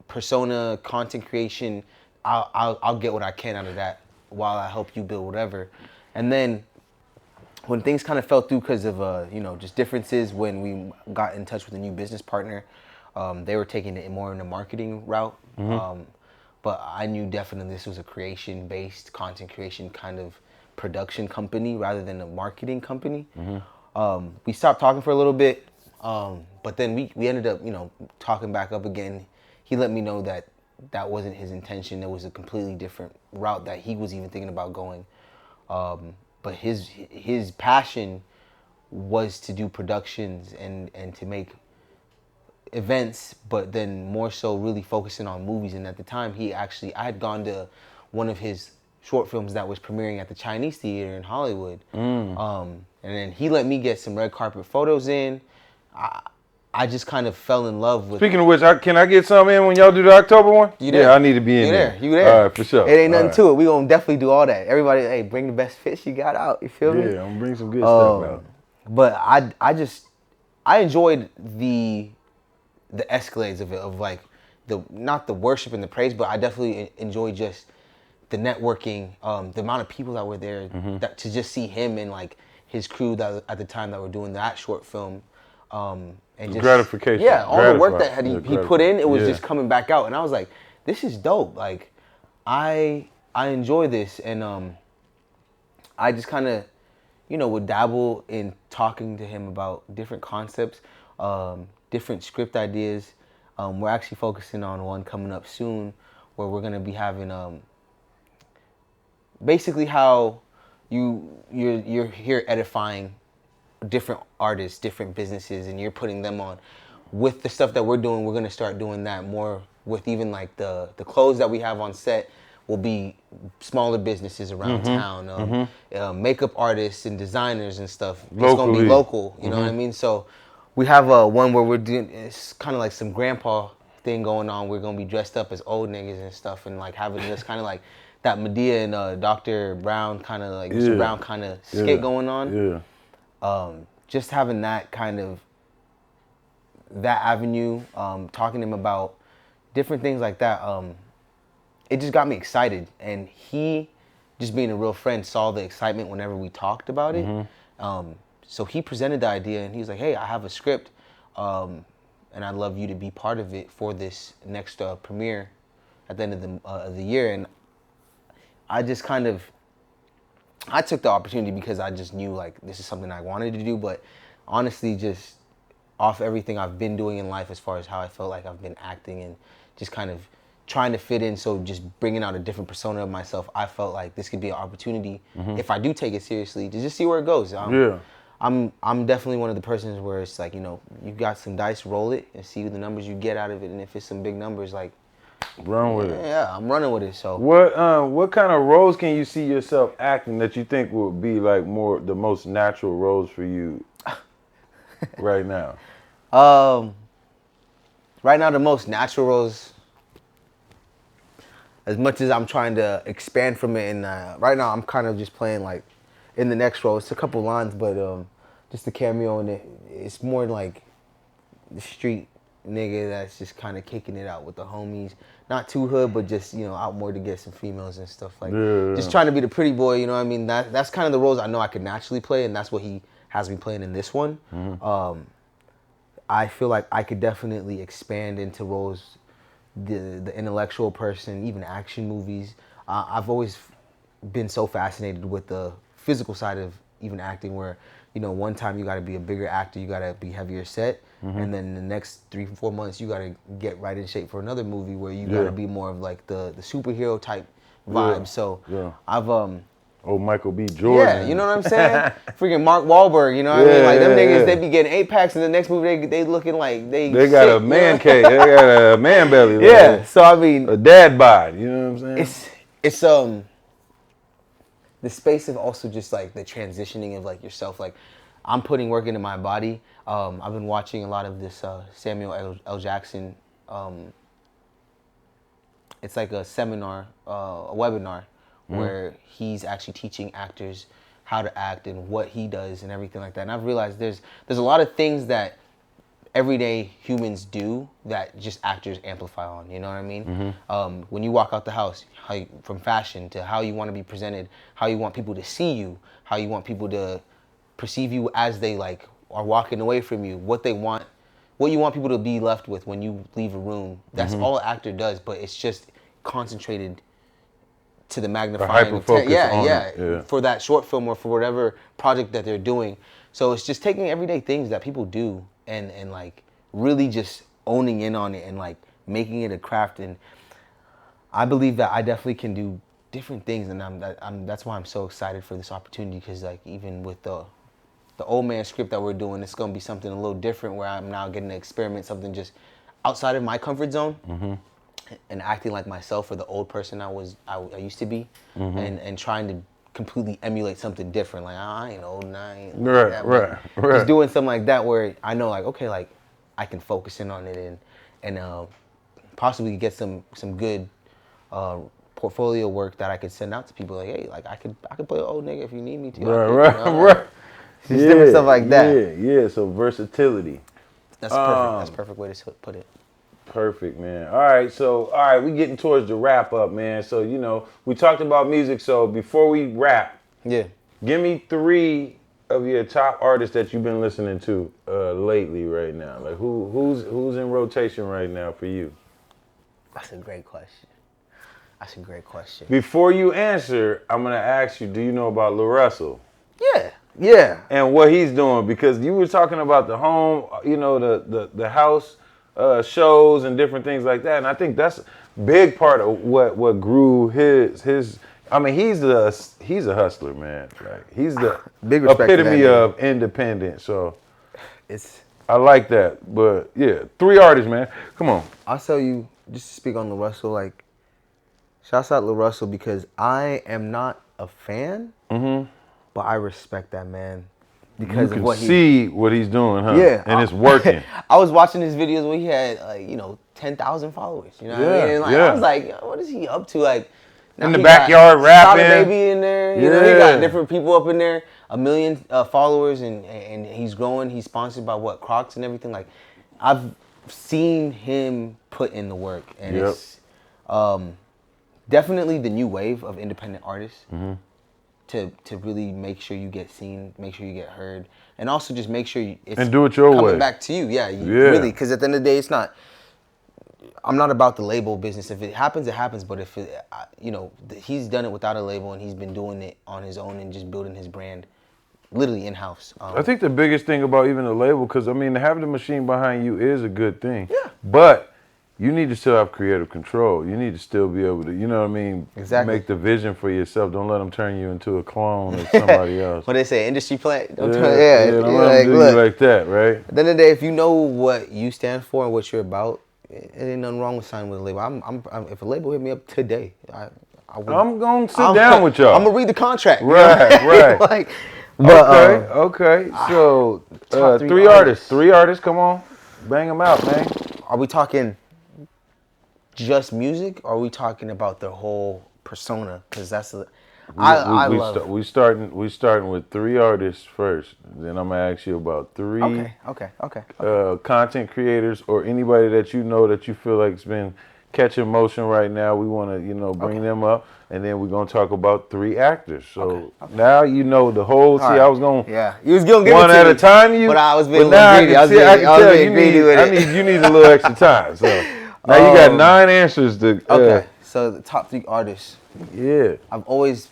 persona, content creation, I'll get what I can out of that while I help you build whatever. And then when things kind of fell through because of just differences when we got in touch with a new business partner, they were taking it more in the marketing route. Mm-hmm. But I knew definitely this was a creation-based, content creation kind of production company rather than a marketing company. Mm-hmm. We stopped talking for a little bit, but then we ended up, talking back up again. He let me know that wasn't his intention. It was a completely different route that he was even thinking about going. But his passion was to do productions and to make events, but then more so really focusing on movies. And at the time, I had gone to one of his short films that was premiering at the Chinese Theater in Hollywood. And then he let me get some red carpet photos in. I just kind of fell in love with. Speaking of which, can I get some in when y'all do the October one? You there? Yeah, I need to be in there. You there? All right, for sure. It ain't nothing to it. We gonna definitely do all that. Everybody, hey, bring the best fits you got out. You feel me? Yeah, I'm gonna bring some good stuff out. But I enjoyed the escalades of it, of like not the worship and the praise, but I definitely enjoyed just the networking, the amount of people that were there, mm-hmm. that to just see him and like his crew that at the time that were doing that short film. And just gratification. Yeah, all the work that he put in, it was just coming back out, and I was like, this is dope. Like, I enjoy this, and I just kind of, would dabble in talking to him about different concepts, different script ideas. We're actually focusing on one coming up soon, where we're gonna be having basically how you're here edifying different artists, different businesses, and you're putting them on. With the stuff that we're doing, we're gonna start doing that more with even like the clothes that we have on set will be smaller businesses around mm-hmm. town, makeup artists and designers and stuff. Locally. It's gonna be local, you know what I mean? So we have one where we're doing, it's kind of like some grandpa thing going on. We're gonna be dressed up as old niggas and stuff, and like having this kind of like that Medea and Dr. Brown kind of like Mr. Brown kind of skit going on. Yeah. Just having that kind of, that avenue, talking to him about different things like that, it just got me excited. And he, just being a real friend, saw the excitement whenever we talked about it. Mm-hmm. So he presented the idea, and he was like, hey, I have a script, and I'd love you to be part of it for this next premiere at the end of the year. And I just kind of, I took the opportunity because I just knew like this is something I wanted to do, but honestly, just off everything I've been doing in life as far as how I felt like I've been acting and just kind of trying to fit in, so just bringing out a different persona of myself, I felt like this could be an opportunity, mm-hmm. if I do take it seriously, to just see where it goes. I'm definitely one of the persons where it's like, you got some dice, roll it and see the numbers you get out of it, and if it's some big numbers, like, run with it. Yeah, I'm running with it. So what kind of roles can you see yourself acting that you think would be like the most natural roles for you right now? Right now the most natural roles, as much as I'm trying to expand from it, and right now I'm kind of just playing like in the next role. It's a couple lines, but just a cameo in it. It's more like the street nigga that's just kind of kicking it out with the homies. Not too hood, but just, you know, out more to get some females and stuff like. Just trying to be the pretty boy, you know what I mean? That's kind of the roles I know I could naturally play, and that's what he has me playing in this one. I feel like I could definitely expand into roles, the intellectual person, even action movies. I've always been so fascinated with the physical side of even acting, where, you know, one time you got to be a bigger actor, you got to be heavier set, and then the next 3-4 months you got to get right in shape for another movie where you got to be more of like the superhero type vibe. So I've Michael B. Jordan. Yeah, you know what I'm saying? Freaking Mark Wahlberg, you know what I mean? Like, them niggas, they be getting 8-packs, and the next movie, they looking like they got sick, a man cave. They got a man belly. Yeah, so I mean... A dad bod, you know what I'm saying? It's the space of also just, like, the transitioning of, like, yourself. Like, I'm putting work into my body. I've been watching a lot of this Samuel L. Jackson. It's like a seminar, a webinar, where he's actually teaching actors how to act and what he does and everything like that. And I've realized there's a lot of things that everyday humans do that just actors amplify on, you know what I mean? When you walk out the house, from fashion to how you want to be presented, how you want people to see you, how you want people to perceive you as they like are walking away from you, what you want people to be left with when you leave a room. That's all an actor does, but it's just concentrated to the magnifying for that short film or for whatever project that they're doing. So it's just taking everyday things that people do and like really just owning in on it and like making it a craft. And I believe that I definitely can do different things, and that's why I'm so excited for this opportunity, because like even with the old man script that we're doing, it's gonna be something a little different where I'm now getting to experiment something just outside of my comfort zone. And acting like myself or the old person I used to be, and trying to completely emulate something different. Like, I ain't old and I ain't right. Just doing something like that where I know, like, okay, like I can focus in on it and possibly get some good portfolio work that I could send out to people. Like, hey, like I could play an old nigga if you need me to. Right. Just different stuff like that. Yeah. So versatility. That's perfect. That's a perfect way to put it. Perfect, man. All right, we getting towards the wrap up, man. So, you know, we talked about music. So before we wrap, give me 3 of your top artists that you've been listening to lately right now. Like who's in rotation right now for you? That's a great question. Before you answer, I'm gonna ask you, do you know about Lil Russell? Yeah. And what he's doing, because you were talking about the home, you know, the house shows and different things like that, and I think that's a big part of what grew his. I mean, he's a hustler, man. Like he's the big epitome of independent. So I like that. But yeah, 3 artists, man. Come on. I'll tell you, just to speak on Lil Russell, like shouts out Lil Russell, because I am not a fan, but I respect that man. Because you can see what he's doing, huh? Yeah. And it's working. I was watching his videos where he had, like, 10,000 followers. You know what I mean? And I was like, what is he up to? Like, in the backyard rapping. Solid Baby in there. You know, he got different people up in there. 1 million followers, and he's growing. He's sponsored by Crocs and everything. Like, I've seen him put in the work, and it's definitely the new wave of independent artists. To really make sure you get seen, make sure you get heard, and also just make sure it's and do it your coming way. Back to you. Really, because at the end of the day, I'm not about the label business. If it happens, it happens. But if he's done it without a label, and he's been doing it on his own and just building his brand, literally in house. I think the biggest thing about even a label, because I mean, having the machine behind you is a good thing. But you need to still have creative control. You need to still be able to, you know what I mean? Exactly. Make the vision for yourself. Don't let them turn you into a clone of somebody else. What they say, industry plant. Don't let them do you like that, right? At the end of the day, if you know what you stand for and what you're about, it ain't nothing wrong with signing with a label. I'm if a label hit me up today, I'm gonna sit down with y'all. I'm gonna read the contract. Right. Like, okay. So 3 artists. 3 artists. Come on, bang them out, man. Are we talking just music, or are we talking about their whole persona? Because We starting with 3 artists first. Then I'm gonna ask you about 3 Okay. content creators or anybody that you know that you feel like's been catching motion right now. We want to bring them up, and then we're gonna talk about 3 actors. So now you know the whole. All See, right. I was gonna You was gonna give one it to at me, a time. but I was being a now little greedy. I can tell you greedy with it. you need a little extra time. So now you got 9 answers to. Okay, so the top 3 artists. Yeah. I've always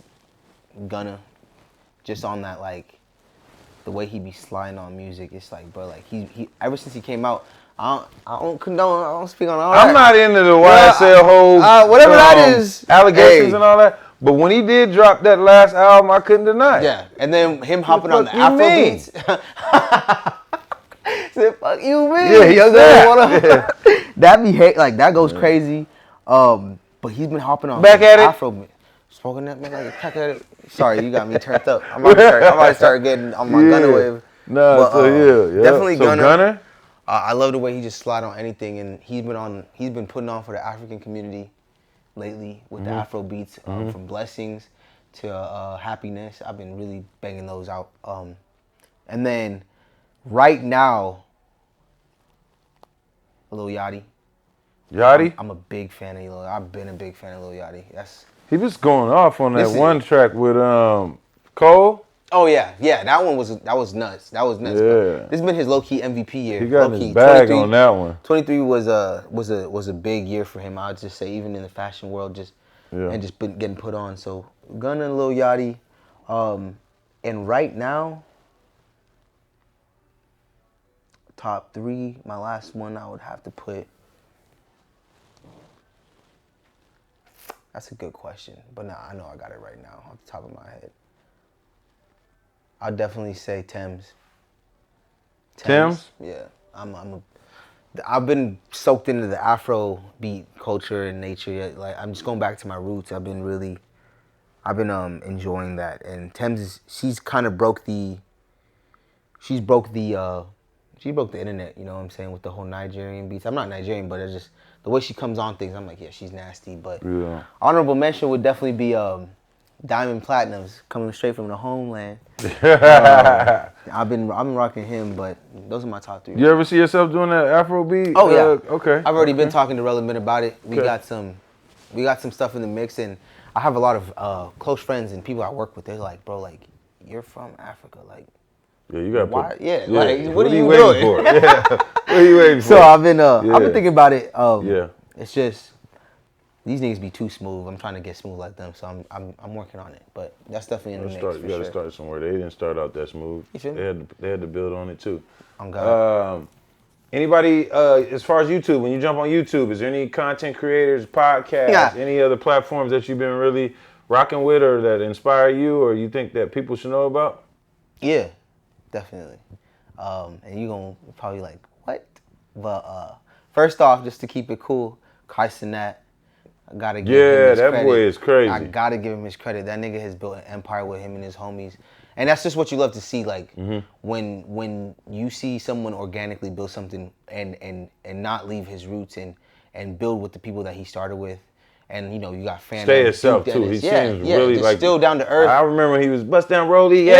Gunna, just on that like the way he be sliding on music. It's like, bro, like he ever since he came out. I don't condone. I don't speak on all that. I'm not into the YSL whole whatever that is, allegations and all that. But when he did drop that last album, I couldn't deny it. Yeah, and then him hopping on the Afro beats. Said, fuck you, man. Yeah, he said that be hate, like that goes crazy. But he's been hopping on Back at it. Afro beats. Smoking that man like a pack at it. Sorry, you got me turned up. I'm about to start getting on my Gunna wave. No, but, yeah. Definitely so Gunna. I love the way he just slide on anything, and he's been putting on for the African community lately with the Afro beats, from Blessings to Happiness. I've been really banging those out. And then right now, Lil Yachty. Yachty? I'm a big fan of Lil. I've been a big fan of Lil Yachty. He was going off on that one track with Cole. Oh yeah, that one was nuts. That was nuts. Yeah. This has been his low key MVP year. He got low-key. his bag on that one. 23 was a big year for him. I'd just say, even in the fashion world, and just been getting put on. So Gunna and Lil Yachty, and right now, top 3. My last one, I would have to put. That's a good question, but nah, I know I got it right now off the top of my head. I'd definitely say Thames. Thames? Yeah, I've been soaked into the Afro beat culture and nature. Like, I'm just going back to my roots. I've been enjoying that. And Thames she's kind of broke the internet. You know what I'm saying, with the whole Nigerian beats. I'm not Nigerian, but it's just the way she comes on things. I'm like, yeah, she's nasty. But honorable mention would definitely be Diamond Platinums, coming straight from the homeland. I've been rocking him, but those are my top 3. You ever see yourself doing that Afro beat? Oh yeah. Okay. I've already been talking to Relevant about it. We got some stuff in the mix, and I have a lot of close friends and people I work with. They're like, bro, like, you're from Africa, like. Yeah, you got. Like, what are you waiting doing? for? Yeah. What are you waiting for? So I've been thinking about it. It's just these niggas be too smooth. I'm trying to get smooth like them, so I'm working on it. But that's definitely in the mix. You got to start somewhere. They didn't start out that smooth. You feel me? They had to build on it too. I'm God. Anybody, as far as YouTube, when you jump on YouTube, is there any content creators, podcasts, any other platforms that you've been really rocking with, or that inspire you, or you think that people should know about? Yeah, definitely. And you're gonna probably like, what? But first off, just to keep it cool, Kai Cenat. I gotta give him his credit. Boy is crazy. I gotta give him his credit. That nigga has built an empire with him and his homies. And that's just what you love to see, like, when you see someone organically build something and not leave his roots and build with the people that he started with. And, you know, you got fans. Stay himself, too. He seems really just like... still down to earth. I remember he was Bust Down Rollie.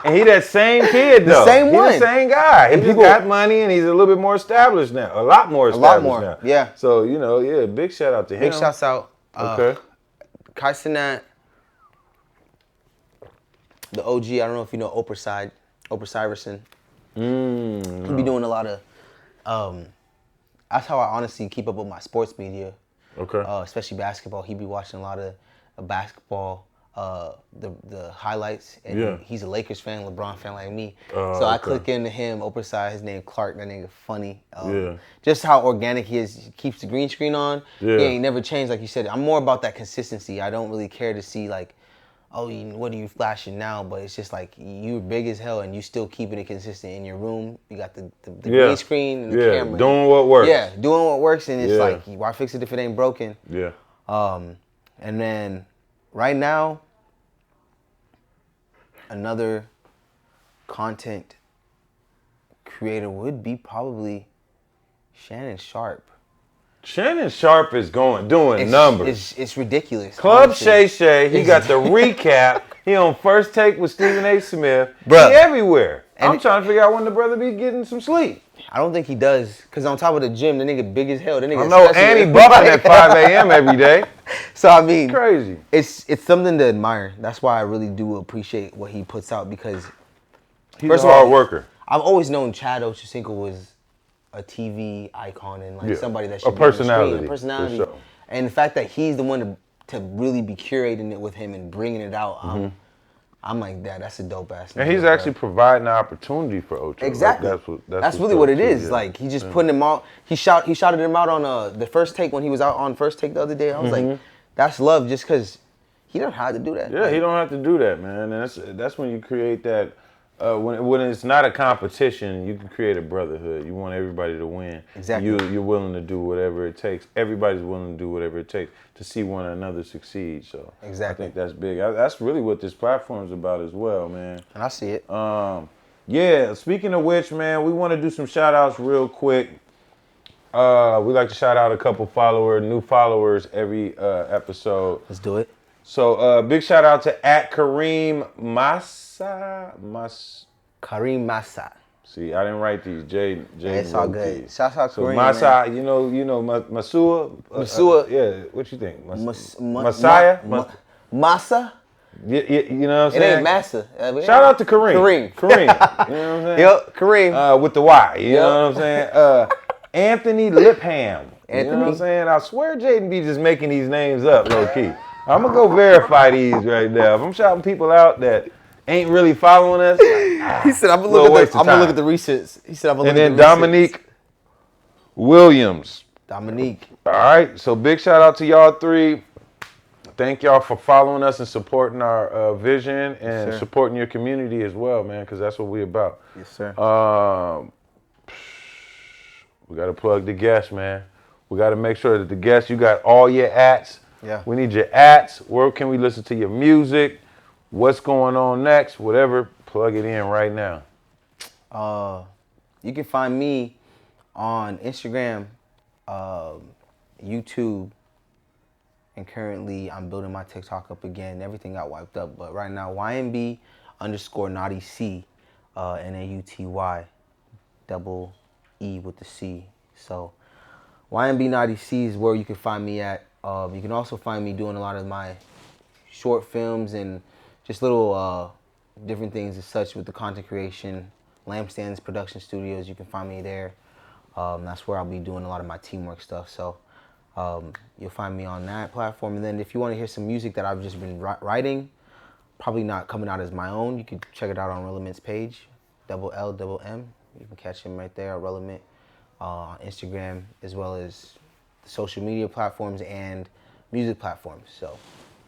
And he that same kid, though. The same one. He's the same guy. He just got money, and he's a little bit more established now. A lot more established now. Yeah. So, you know, big shout out to him. Big shouts out. Okay. Kai Cenat, the OG, I don't know if you know Oprah Syverson. He be doing a lot of, that's how I honestly keep up with my sports media. Okay. Especially basketball. He be watching a lot of basketball, the highlights. And he's a Lakers fan, LeBron fan like me. So I click into him, Oprah Sy, his name Clark, that nigga funny. Just how organic he is. He keeps the green screen on. He ain't never changed, like you said. I'm more about that consistency. I don't really care to see like, oh, what are you flashing now? But it's just like, you're big as hell and you still keeping it consistent in your room. You got the green screen and the camera. Doing what works. Yeah, doing what works, and it's like, why fix it if it ain't broken? Yeah. And then right now, another content creator would be probably Shannon Sharp. Shannon Sharp is doing numbers. It's ridiculous. Club Shay Shay, he got the recap. He on First Take with Stephen A. Smith. Bruh. He everywhere. I'm trying to figure out when the brother be getting some sleep. I don't think he does, because on top of the gym, the nigga big as hell. The nigga I know, and he buffing at 5 a.m. every day. So, I mean, crazy. It's something to admire. That's why I really do appreciate what he puts out, because he's a hard worker. I've always known Chad Ochocinco was a TV icon and like somebody that should be personality. A personality. Sure. And the fact that he's the one to really be curating it with him and bringing it out, I'm like, that's a dope ass. And he's actually providing the opportunity for Ocho. Exactly. Like, that's really what it is. Yeah. Like, he's just putting him out. He shouted him out on the First Take when he was out on First Take the other day. I was like, that's love, just because he don't have to do that. Yeah, like, he don't have to do that, man. And that's when you create that. When it's not a competition, you can create a brotherhood. You want everybody to win. Exactly. You're willing to do whatever it takes. Everybody's willing to do whatever it takes to see one another succeed. So exactly. I think that's big. That's really what this platform is about as well, man. And I see it. Yeah, speaking of which, man, we want to do some shout outs real quick. We like to shout out a couple new followers every episode. Let's do it. So big shout out to @Kareem Massa. Kareem Massa. See, I didn't write these. Jay it's all good. These. Shout out so Kareem. Massa, man. you know Masua. Masua. Yeah, what you think? Messiah. Massa. You know what I'm saying? It ain't Massa. Shout out to Kareem. Kareem. You know what I'm saying? Yep, Kareem. With the Y. You know what I'm saying? Anthony Lipham. Anthony. You know what I'm saying? I swear Jaden be just making these names up low key. I'm gonna go verify these right now. If I'm shouting people out that ain't really following us, he said, "I'm gonna look at the receipts." He said, "I'm gonna look at the receipts." And then Dominique Williams. Dominique. All right. So big shout out to y'all three. Thank y'all for following us and supporting our vision and supporting your community as well, man, because that's what we about. Yes, sir. We got to plug the guests, man. We got to make sure that the guests, you got all your ats. Yeah. We need your ats. Where can we listen to your music? What's going on next? Whatever, plug it in right now. You can find me on Instagram, YouTube, and currently I'm building my TikTok up again. Everything got wiped up, but right now YnbNauty Cee, NAUTY, double E with the C. So YnbNauty Cee is where you can find me at. You can also find me doing a lot of my short films and just little different things as such with the content creation. Lampstands Production Studios, you can find me there. That's where I'll be doing a lot of my teamwork stuff. So you'll find me on that platform. And then if you want to hear some music that I've just been writing, probably not coming out as my own, you can check it out on Relement's page, LLM. You can catch him right there, Relevant, on Instagram, as well as the social media platforms and music platforms. So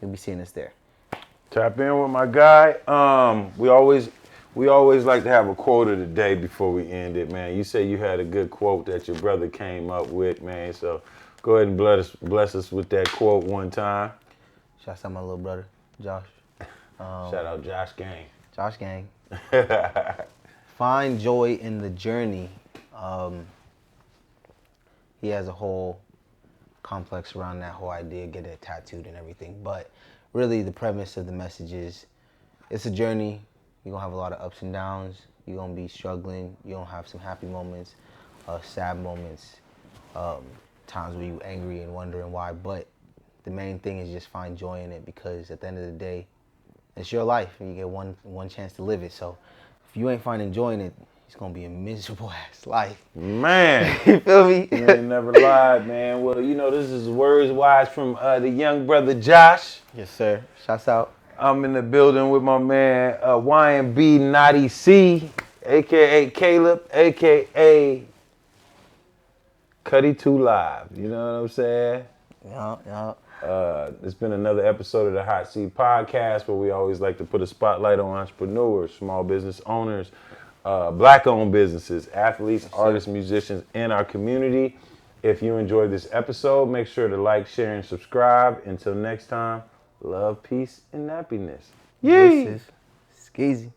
you'll be seeing us there. Tap in with my guy. We always like to have a quote of the day before we end it, man. You say you had a good quote that your brother came up with, man. So go ahead and bless us with that quote one time. Shout out to my little brother, Josh. Shout out Josh Gang. Josh Gang. Find joy in the journey. He has a whole complex around that whole idea, get it tattooed and everything. But really the premise of the message is it's a journey. You're going to have a lot of ups and downs. You're going to be struggling. You're going to have some happy moments, sad moments, times where you're angry and wondering why. But the main thing is just find joy in it, because at the end of the day, it's your life and you get one chance to live it. So if you ain't finding joy in it, it's going to be a miserable ass life. Man. You feel me? You ain't never lied, man. Well, you know, this is words wise from the young brother Josh. Yes, sir. Shouts out. I'm in the building with my man YnbNauty Cee, a.k.a. Caleb, a.k.a. Cuddy 2 Live. You know what I'm saying? Yeah. It's been another episode of the Hotseat Podcast, where we always like to put a spotlight on entrepreneurs, small business owners, Black-owned businesses, athletes, artists, musicians in our community. If you enjoyed this episode, make sure to like, share, and subscribe. Until next time, love, peace, and happiness. Yay! Skeezy.